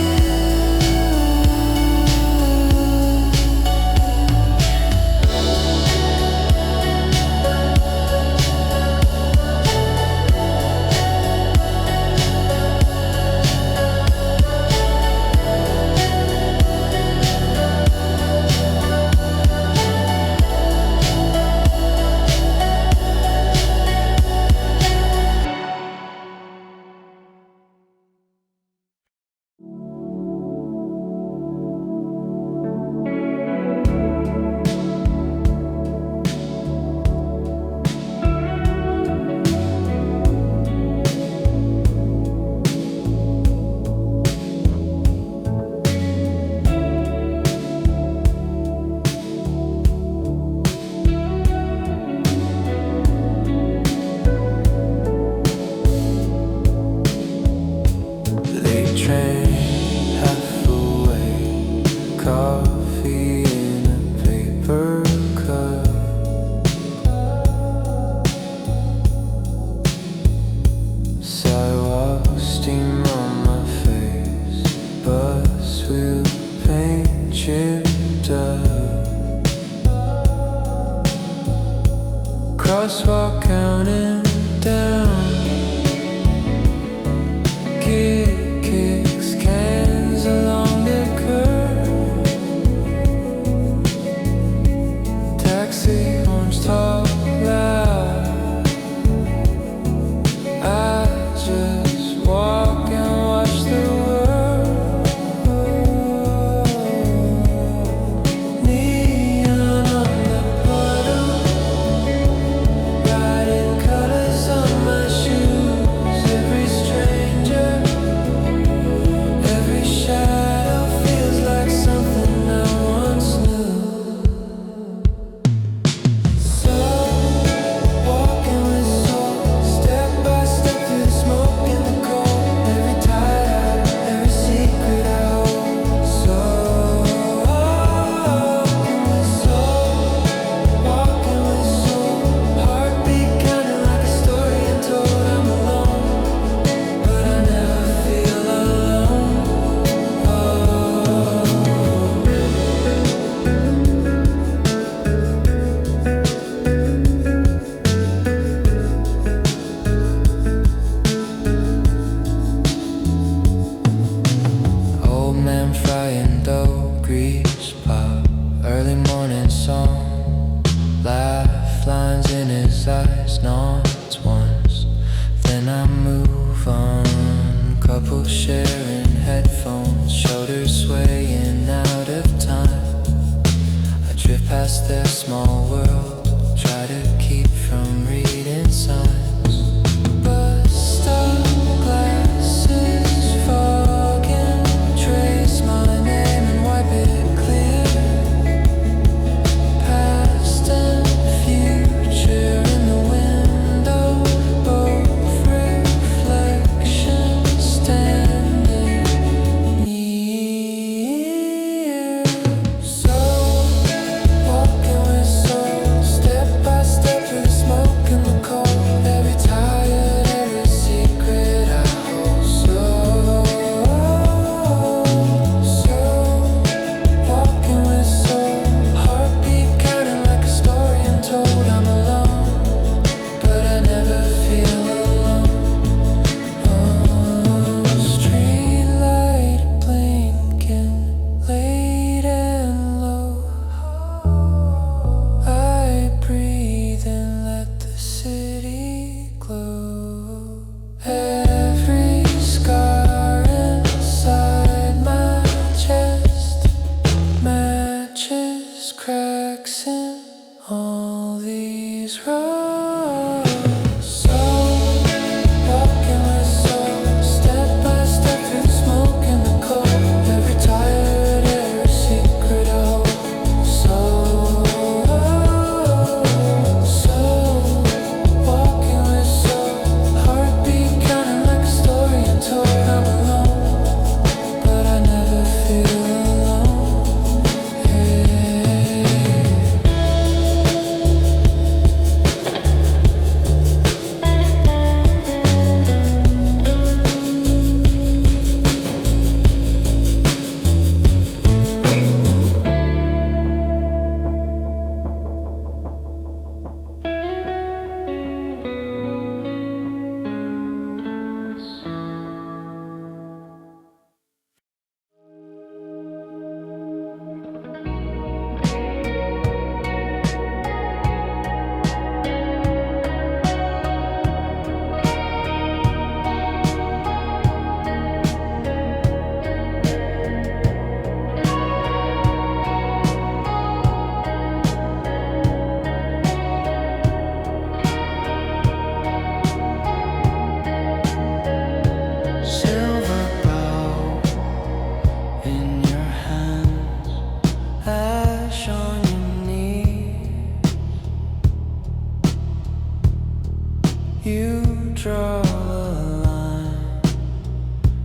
Speaker 2: You draw a line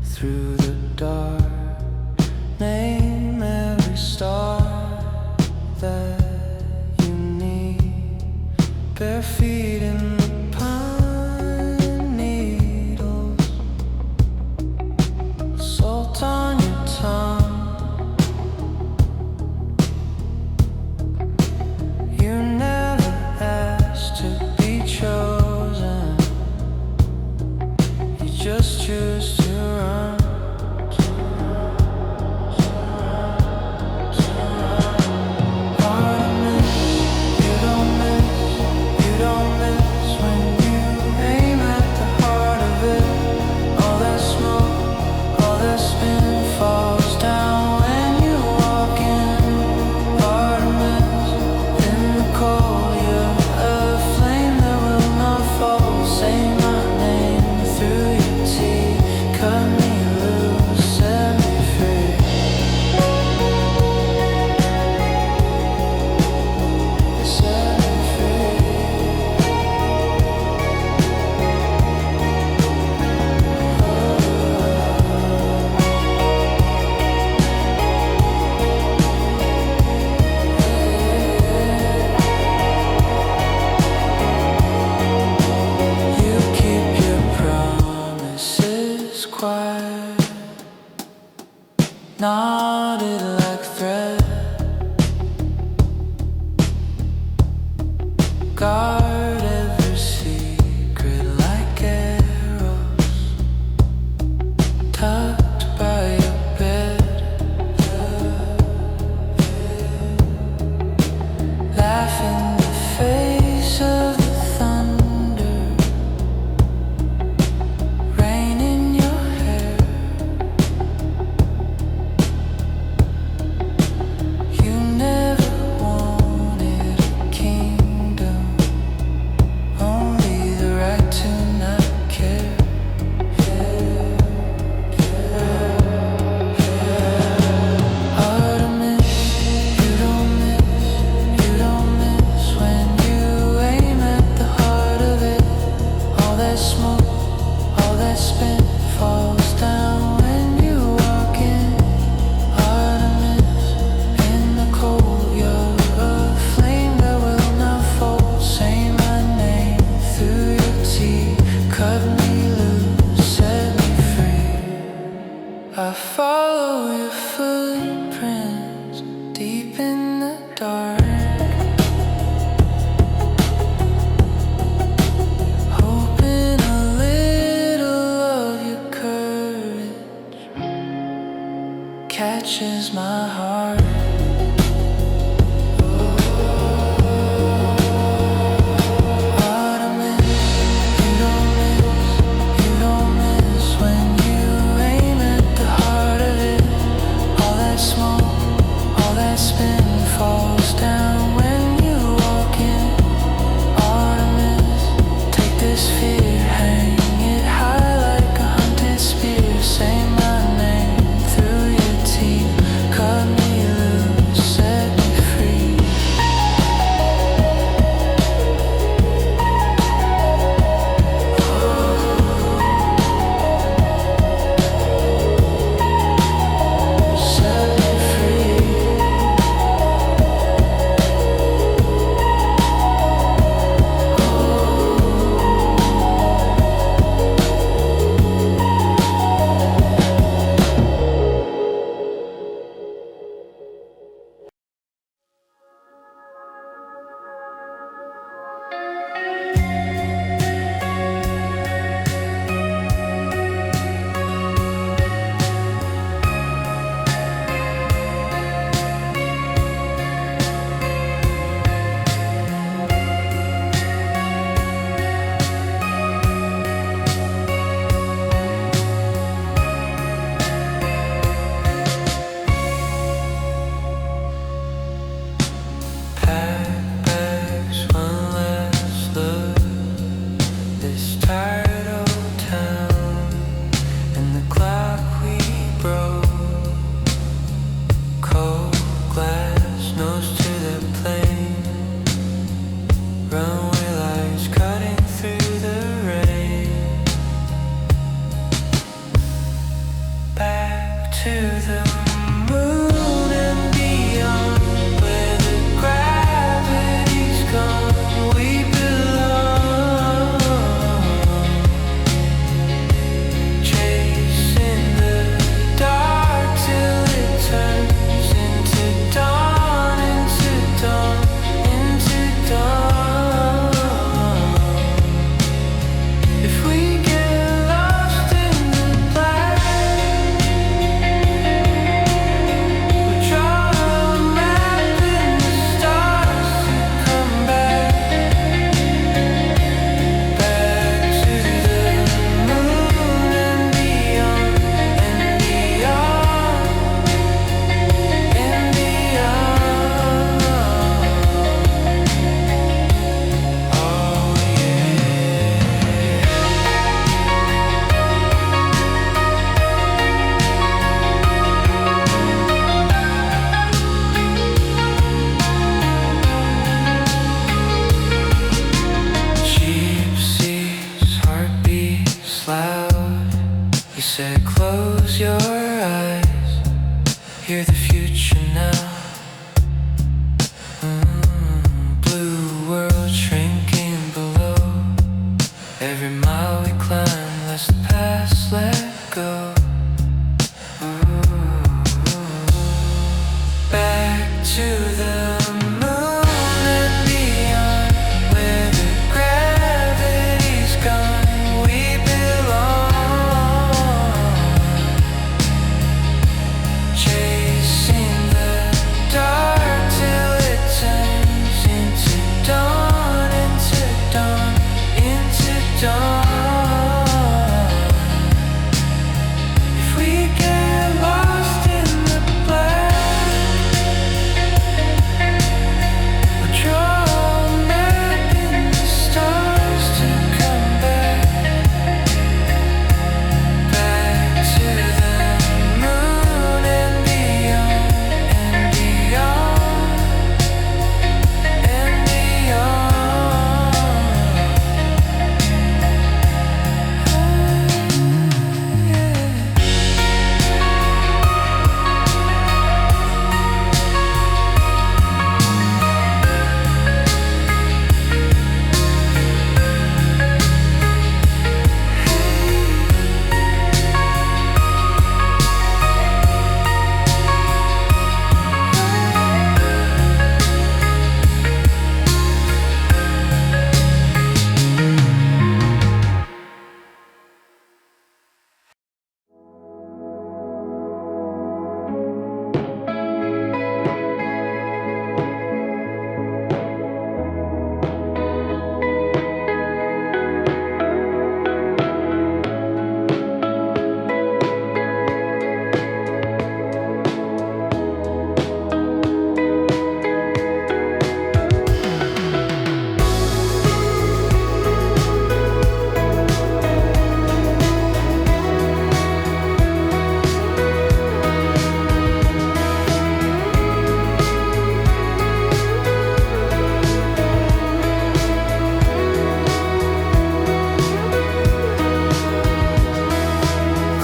Speaker 2: through the dark. Name every star that you need. Bare feet in the pine needles. Salt on your tongue. You never asked to be chosen. You just choose to run. Knotted like thread. Guard every secret like arrows. Tucked by your bed. Laugh in the face of the thunder. Rain in your hair. You never wanted a kingdom, only the right to not care. Artemis, you don't miss when you aim at the heart of it. All that smoke, all that spin falls down when you walk in. Artemis, in the cold, you're a flame that will not fall. Say my name through your teeth. Cut me loose, set me free. I follow your footprints deep in the dark. Hoping a little of your courage catches my heart. Artemis, you don't miss when you aim at the heart of it. All that smoke, all that spin falls down when you walk in. Artemis, take this fear, hang it high like a hunted spear. Say my name through your teeth. Cut me loose, set me free. Set me free. Pack bags, one last look. This tired old town and the clock we broke. Cold glass, nose to the plane. Runway lights cutting through the rain. loud. You said close your eyes, hear the future now. Blue world shrinking below. Every mile we climb, let's the past let go. Back to the moon and beyond, where the gravity's gone. We belong, chasing the dark till it turns into dawn, into dawn, into dawn. If we get lost in the black, we'll draw a map in the stars to come back. Back to the moon and beyond, and beyond, and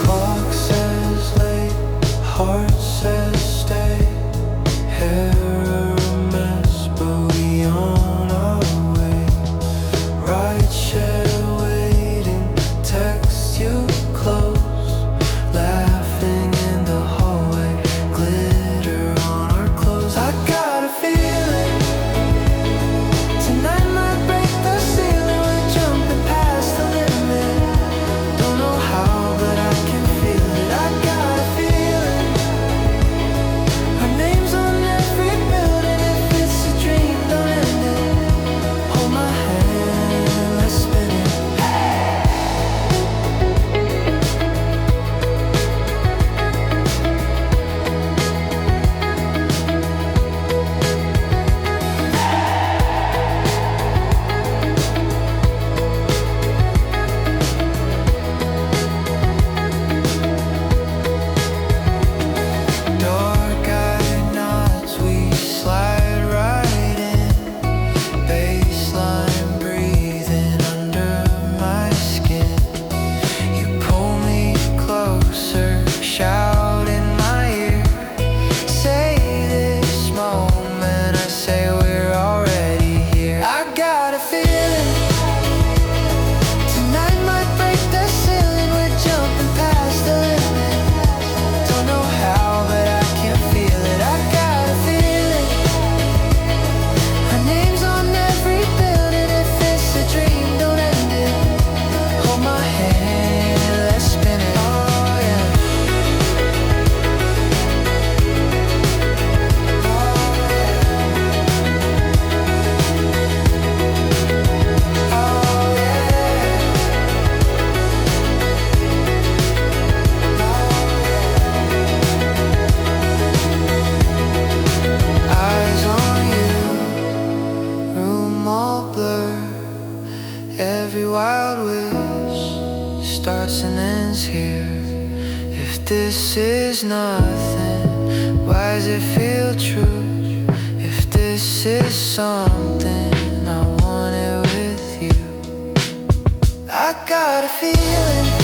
Speaker 2: clock says late, heart says stay. Hair a mess, but we on our way. Right chair waiting, text you close. Laughing in the hallway, glitter on our clothes. I got a feeling tonight might break the ceiling. We're jumping past the limit. Don't know how, but I can feel it. I got a feeling our names on every building. If it's a dream, don't end it. Hold my hand, let's spin it. Dark-eyed knots, we slide right in. Baseline breathing under my skin. You pull me closer, shout in my ear. Say this moment, I say we're already here. I got a feeling tonight might break the ceiling. We're jumping past the limit. Don't know how, but I can feel it. I got a feeling our names on every building. If it's a dream, don't end it. Hold my hand, let's spin it. Oh yeah. Oh yeah. Eyes on you, room all blur. Every wild wish starts and ends here. If this is nothing, why does it feel true? If this is something, I want it with you. I got a feeling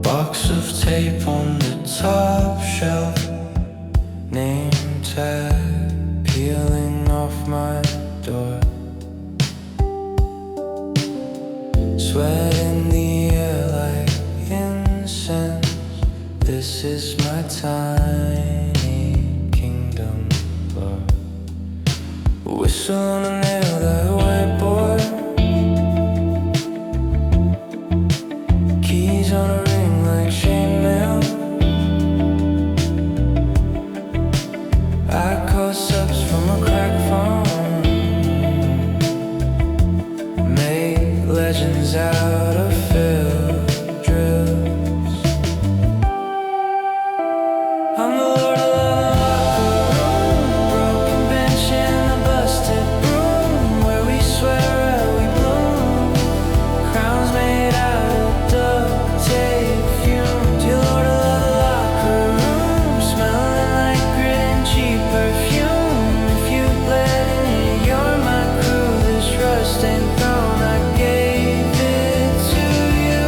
Speaker 2: Box of tape on the top shelf, name tag peeling off my door. Sweat in the air like incense. This is my tiny kingdom, Lord. Whistle on a nail that whiteboard. Keys on a ring like chainmail. I call subs from a crack phone. Make legends out of field drills. I'm the Lord of the locker room, broken bench and a busted broom, where we swear we bloom. Crowns made out of duct tape fumes. You're Lord of the locker room, smelling like grit and cheap perfume. If you bled in it, you're my crew. This rust ain't throne, I gave it to you.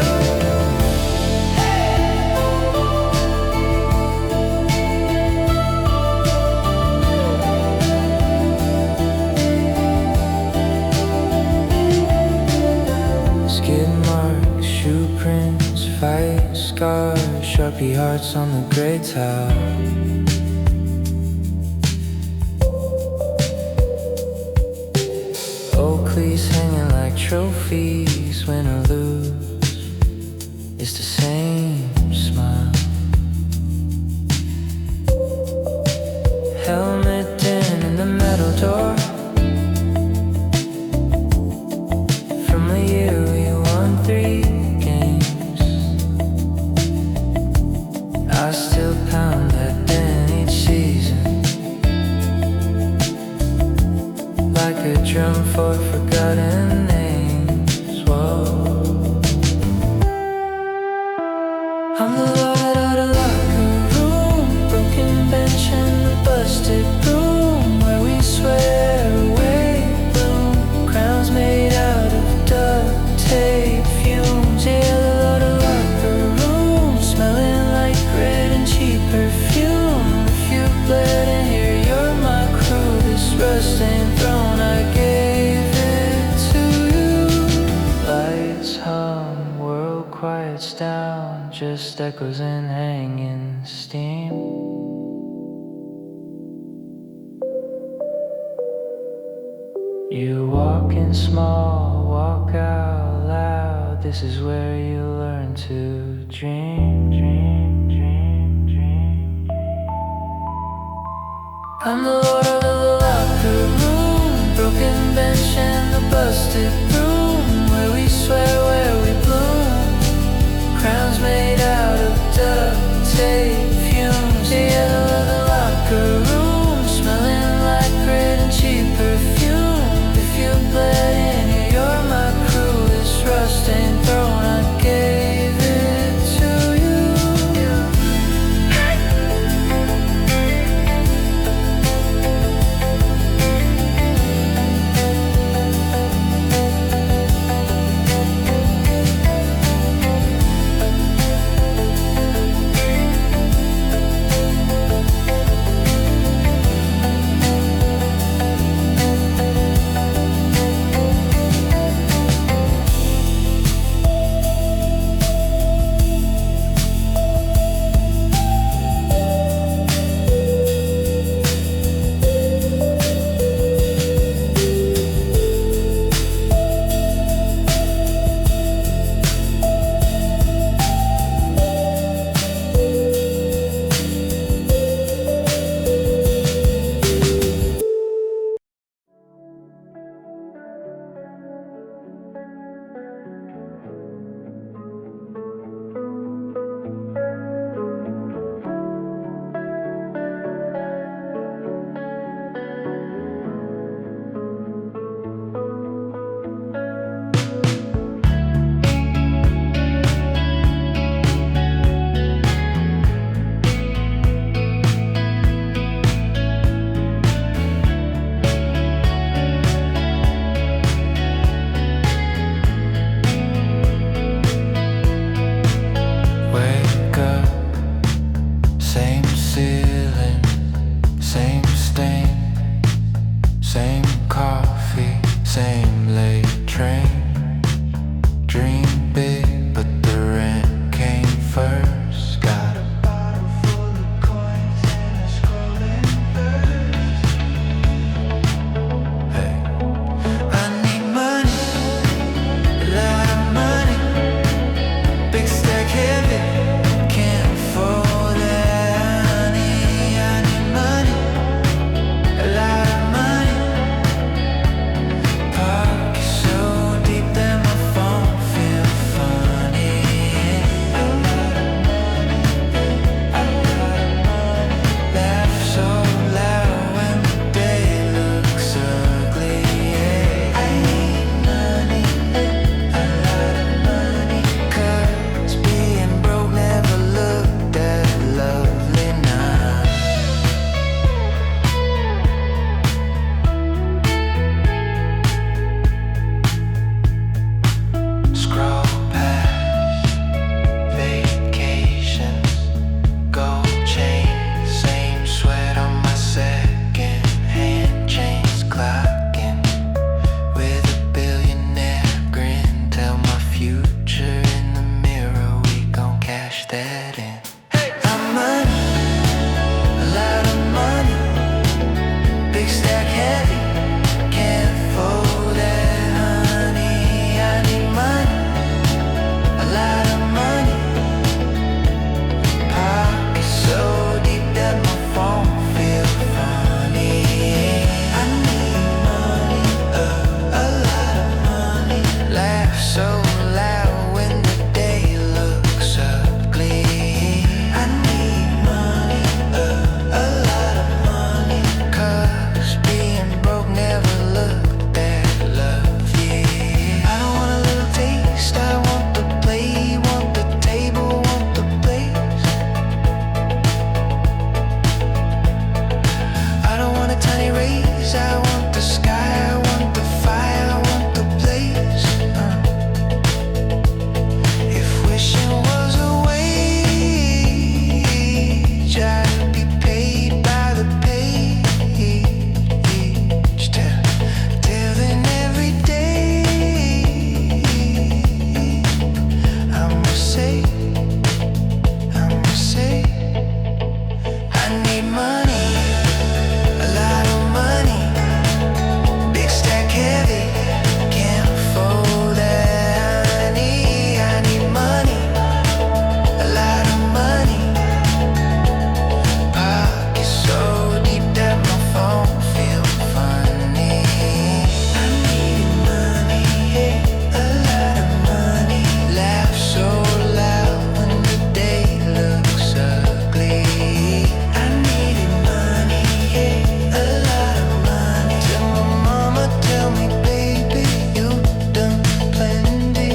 Speaker 2: Skid marks, shoe prints, fight scars, Sharpie hearts on the gray tile. Oakleys hanging like trophies, win or lose, it's the same smile. Helmet in the metal door. From the year we won 3 games, I still pound that den each season, like a drum for forgotten names. Whoa. I'm the Lord of the locker room, broken bench and the busted broom, where we swear away bloom. Crowns made out of duct tape fumes. Yeah, the Lord of the locker room, smelling like grit and cheap perfume. If you bled in here, you're my crew. This rust ain't thrown, I gave it to you. Lights hum, world quiets down, just echoes and hanging steam. You walk in small, walk out loud. This is where you learn to dream, dream, dream, dream. I'm the Lord of the locker room, broken bench and the busted broom, where we swear, where we bloom. Crowns made out of duct tape fumes. The yellow of the locker room, smelling like grit and cheap perfume. If you bled in here, you're my crew. This rust ain't thrown, I gave it to you. cash that in. I'm money, a lot of money, big stack heavy, can't fold that honey. I need money, a lot of money, pocket so deep that my phone feel funny. I need money, a lot of money, laugh so loud when the day looks ugly. I need money, a lot of money, 'cause being broke never looked that lovely. I don't want a little taste, I want the plate, want the table, want the place. I don't want a tiny raise, I want the sky, I want the fire, I want the place. If wishing was a wage, I'd be paid by the page. Telling every day I'ma say, I need money, a lot of money, big stack heavy, can't afford that honey. I need money, a lot of money, pocket so deep that my phone feel funny. I need money, a lot of money, laugh so loud when the day looks ugly. I needed money, a lot of money, till my mama tell me, baby, you done plenty.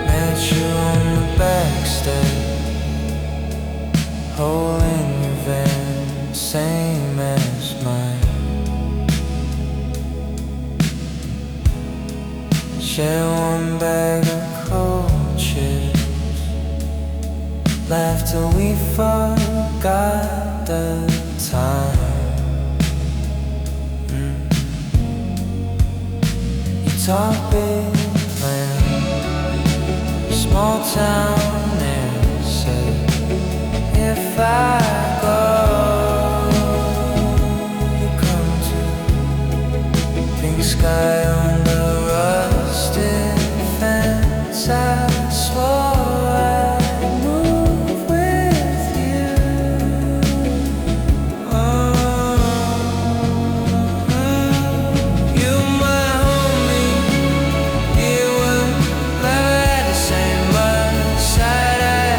Speaker 2: Met you on the backstep, hole in your van, same as mine. Share one bag of cold chips, laughed till we forgot the time. You talk big plan, small town and say, if I go, you come too. Pink sky on the rusted fence, I swore I'd move with you. You my homie, you will never had the same much side eye.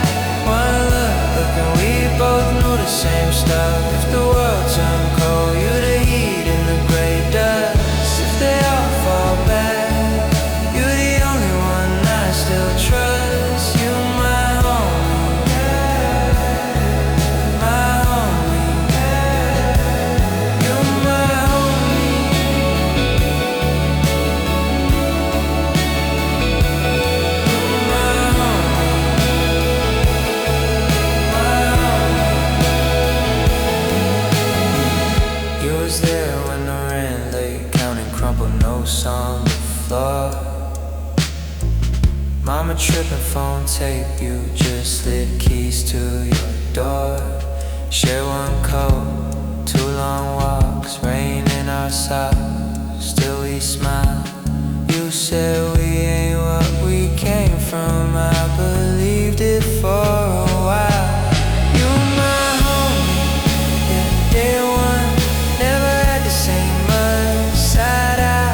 Speaker 2: One look and we both knew the same stuff. If the world turned cold, you the heat and the gray dust. If they all fall back, you're the only one I still trust. You my homie, my homie. You my homie. You was there when the rent late, counting crumpled notes on the floor. Mama tripping, phone tape, you just slid keys to your door. Share one coat, 2 long walks, rain in our socks, still we smile. You said we ain't what we came from, I believed it for a while. You my homie, yeah, day one, never had the same much side eye.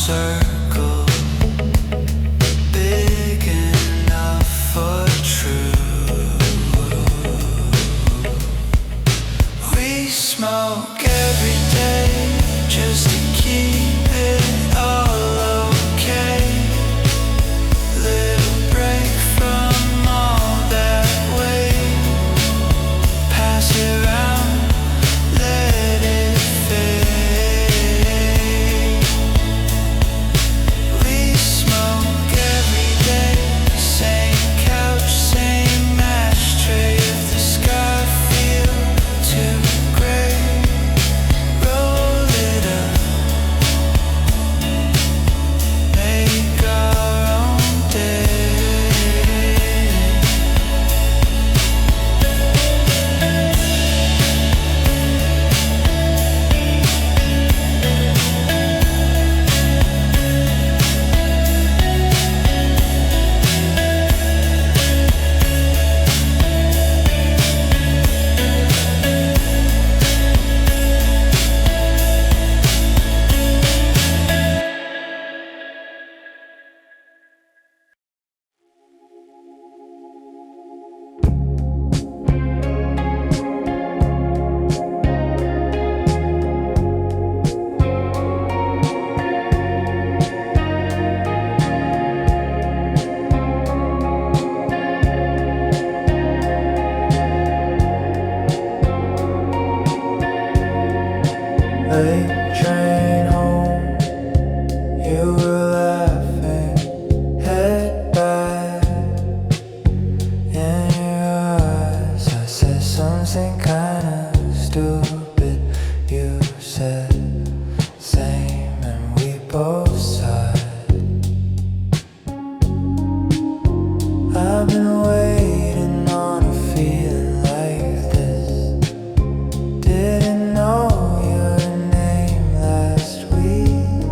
Speaker 1: circle big enough for true. We smoke every day just to keep it all okay. Little break from all that weight. Pass it round, let it fade. We smoke every day, same couch, same ashtray. If the sky feels too gray, roll it up, make our own day. Late train home, you were laughing, head back in your eyes. I said something kinda stupid. You said same, and we both sighed. I've been waiting on a feeling like this. Didn't know your name last week.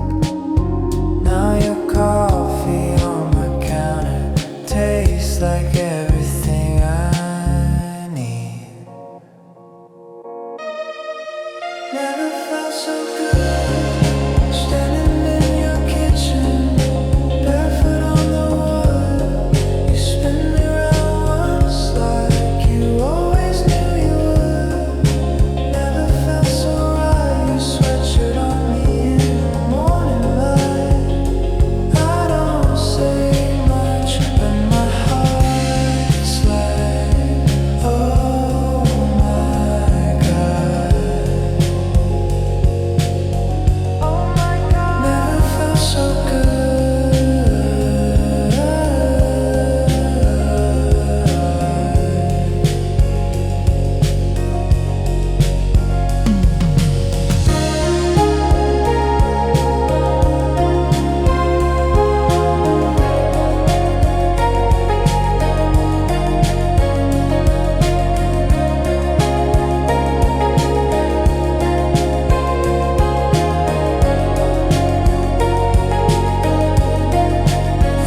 Speaker 1: Now your coffee on my counter tastes like everything I need. Never felt so good, standing in your kitchen, barefoot on the wood. You spin me round once like you always knew you would. Never felt so right, your sweatshirt on me in the morning light. I don't say much, but my heart's like, oh my God. Oh my God. Never felt so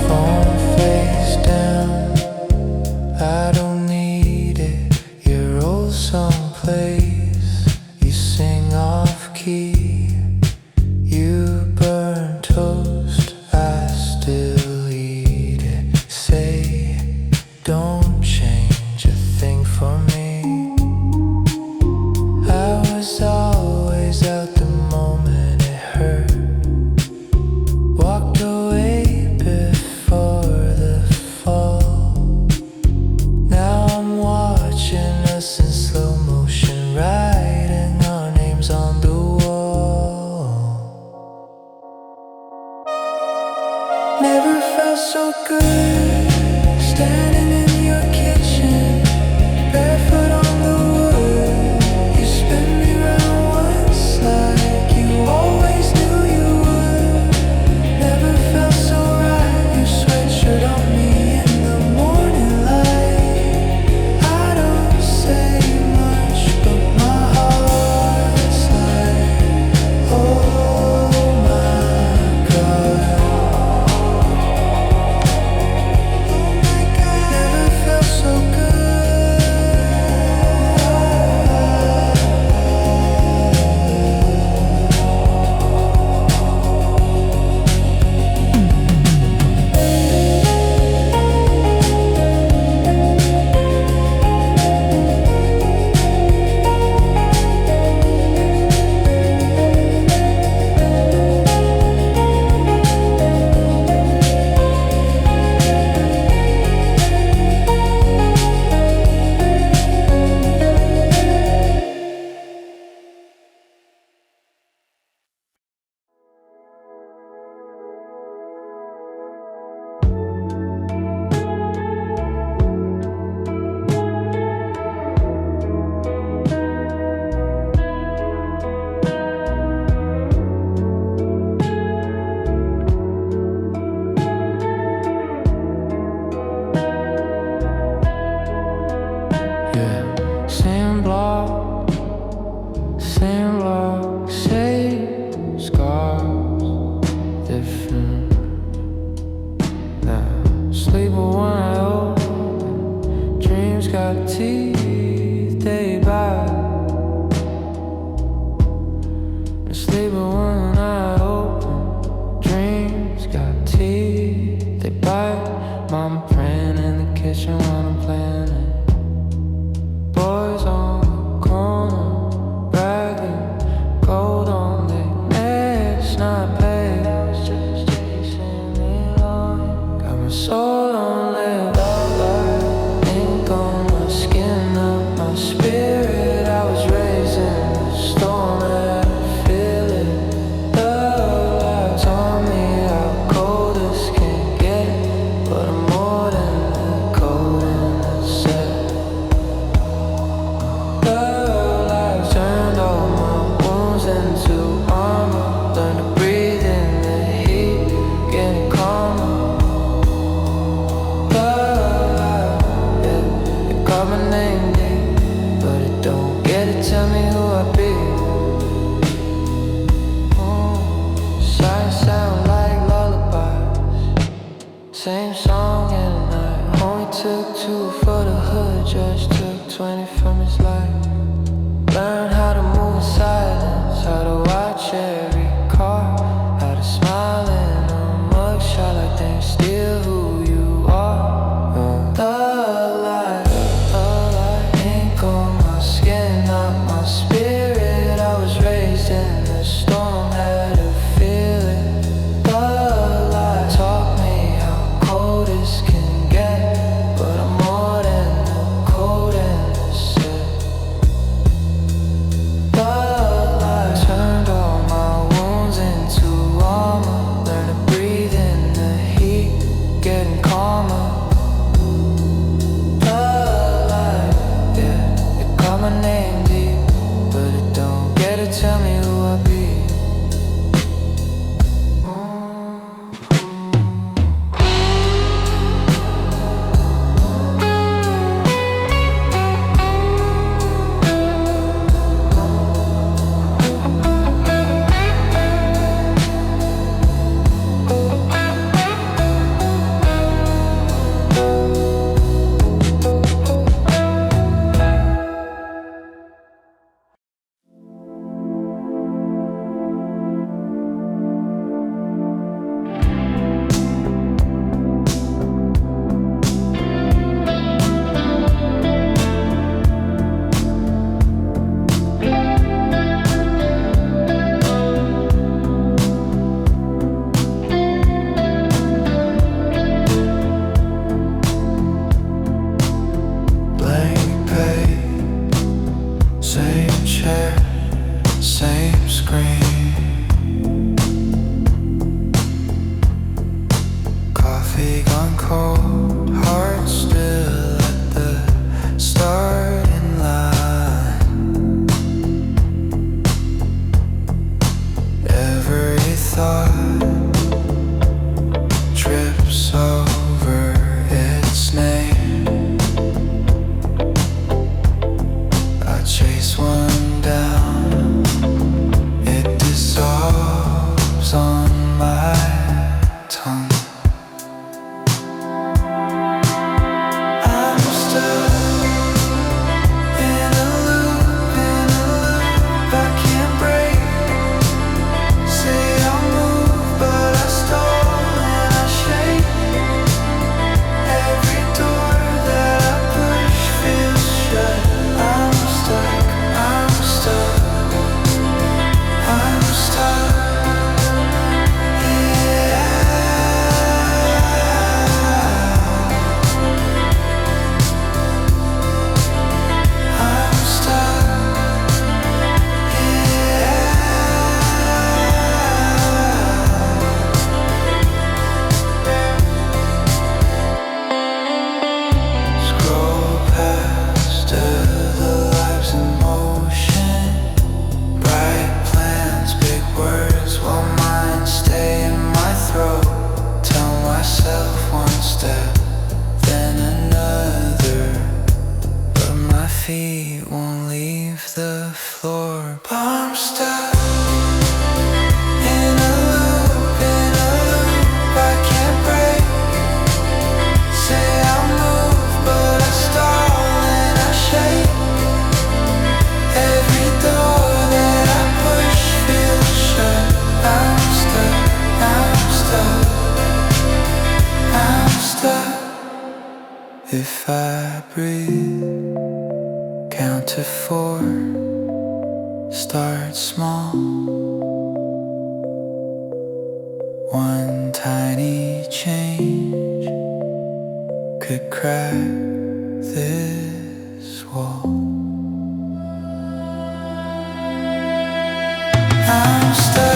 Speaker 1: phone face down. I don't need it. Your old song plays. You sing off key. You burn toast. I still eat it. Say, don't change a thing for me. I was always out the moment it hurt. Walked away before the fall. Now I'm watching us in slow motion, writing our names on the wall. Never felt so good, standing in your kitchen, barefoot on the wood. You spin me round once like you always knew you would. Never felt so right, your sweatshirt on me in the morning light. I don't say much, but my heart's like, oh my God.
Speaker 2: it's not paid, it's just chasing me long. Got my soul on live out loud, ink on my skin, up my spirit. I was raised in the storm, I feel it. Love life taught me how cold this can get, but I'm more than the cold and the set. Love life turned all my wounds into armor. Learn to breathe in the heat, getting calmer. Love life, yeah, it got my name deep, but it don't get to tell me who I be. Sights sound like lullabies, same song at night. Only took 2 for the hood, judge took 20 from his life. Learn how to move in silence, how to watch every car, how to smile in a mugshot like they steal who you are. Love light, ink on my skin, not my spirit. I was raised in the storm, had to feel it. Love light taught me how cold this can get, but I'm more than the cold and the set. Love light turned all my wounds into armor. Learn to breathe in the heat, getting calmer. Love light, yeah, it got my name deep, but it don't get to tell me who I be. Blank page, same chair, same screen. Coffee gone cold, heart still at the starting line. Every thought trips over its name. I chase one down, it dissolves on my tongue. I'm stuck in a loop, I can't break. Say I'll move, but I stall and I shake. Every door that I push feels shut. I'm stuck, I'm stuck, I'm stuck. Yeah. I'm stuck. Yeah. Scroll past the lives in motion. Bright plans, big words, while mine stay in my throat. Tell myself one step, then another, but my feet won't leave the floor. I'm stuck in a loop, I can't break. Say I'll move, but I stall and I shake. Every door that I push feels shut. I'm stuck, I'm stuck, I'm stuck. If I breathe, count to 4, start small.
Speaker 1: One tiny change could crack this wall. I'm stuck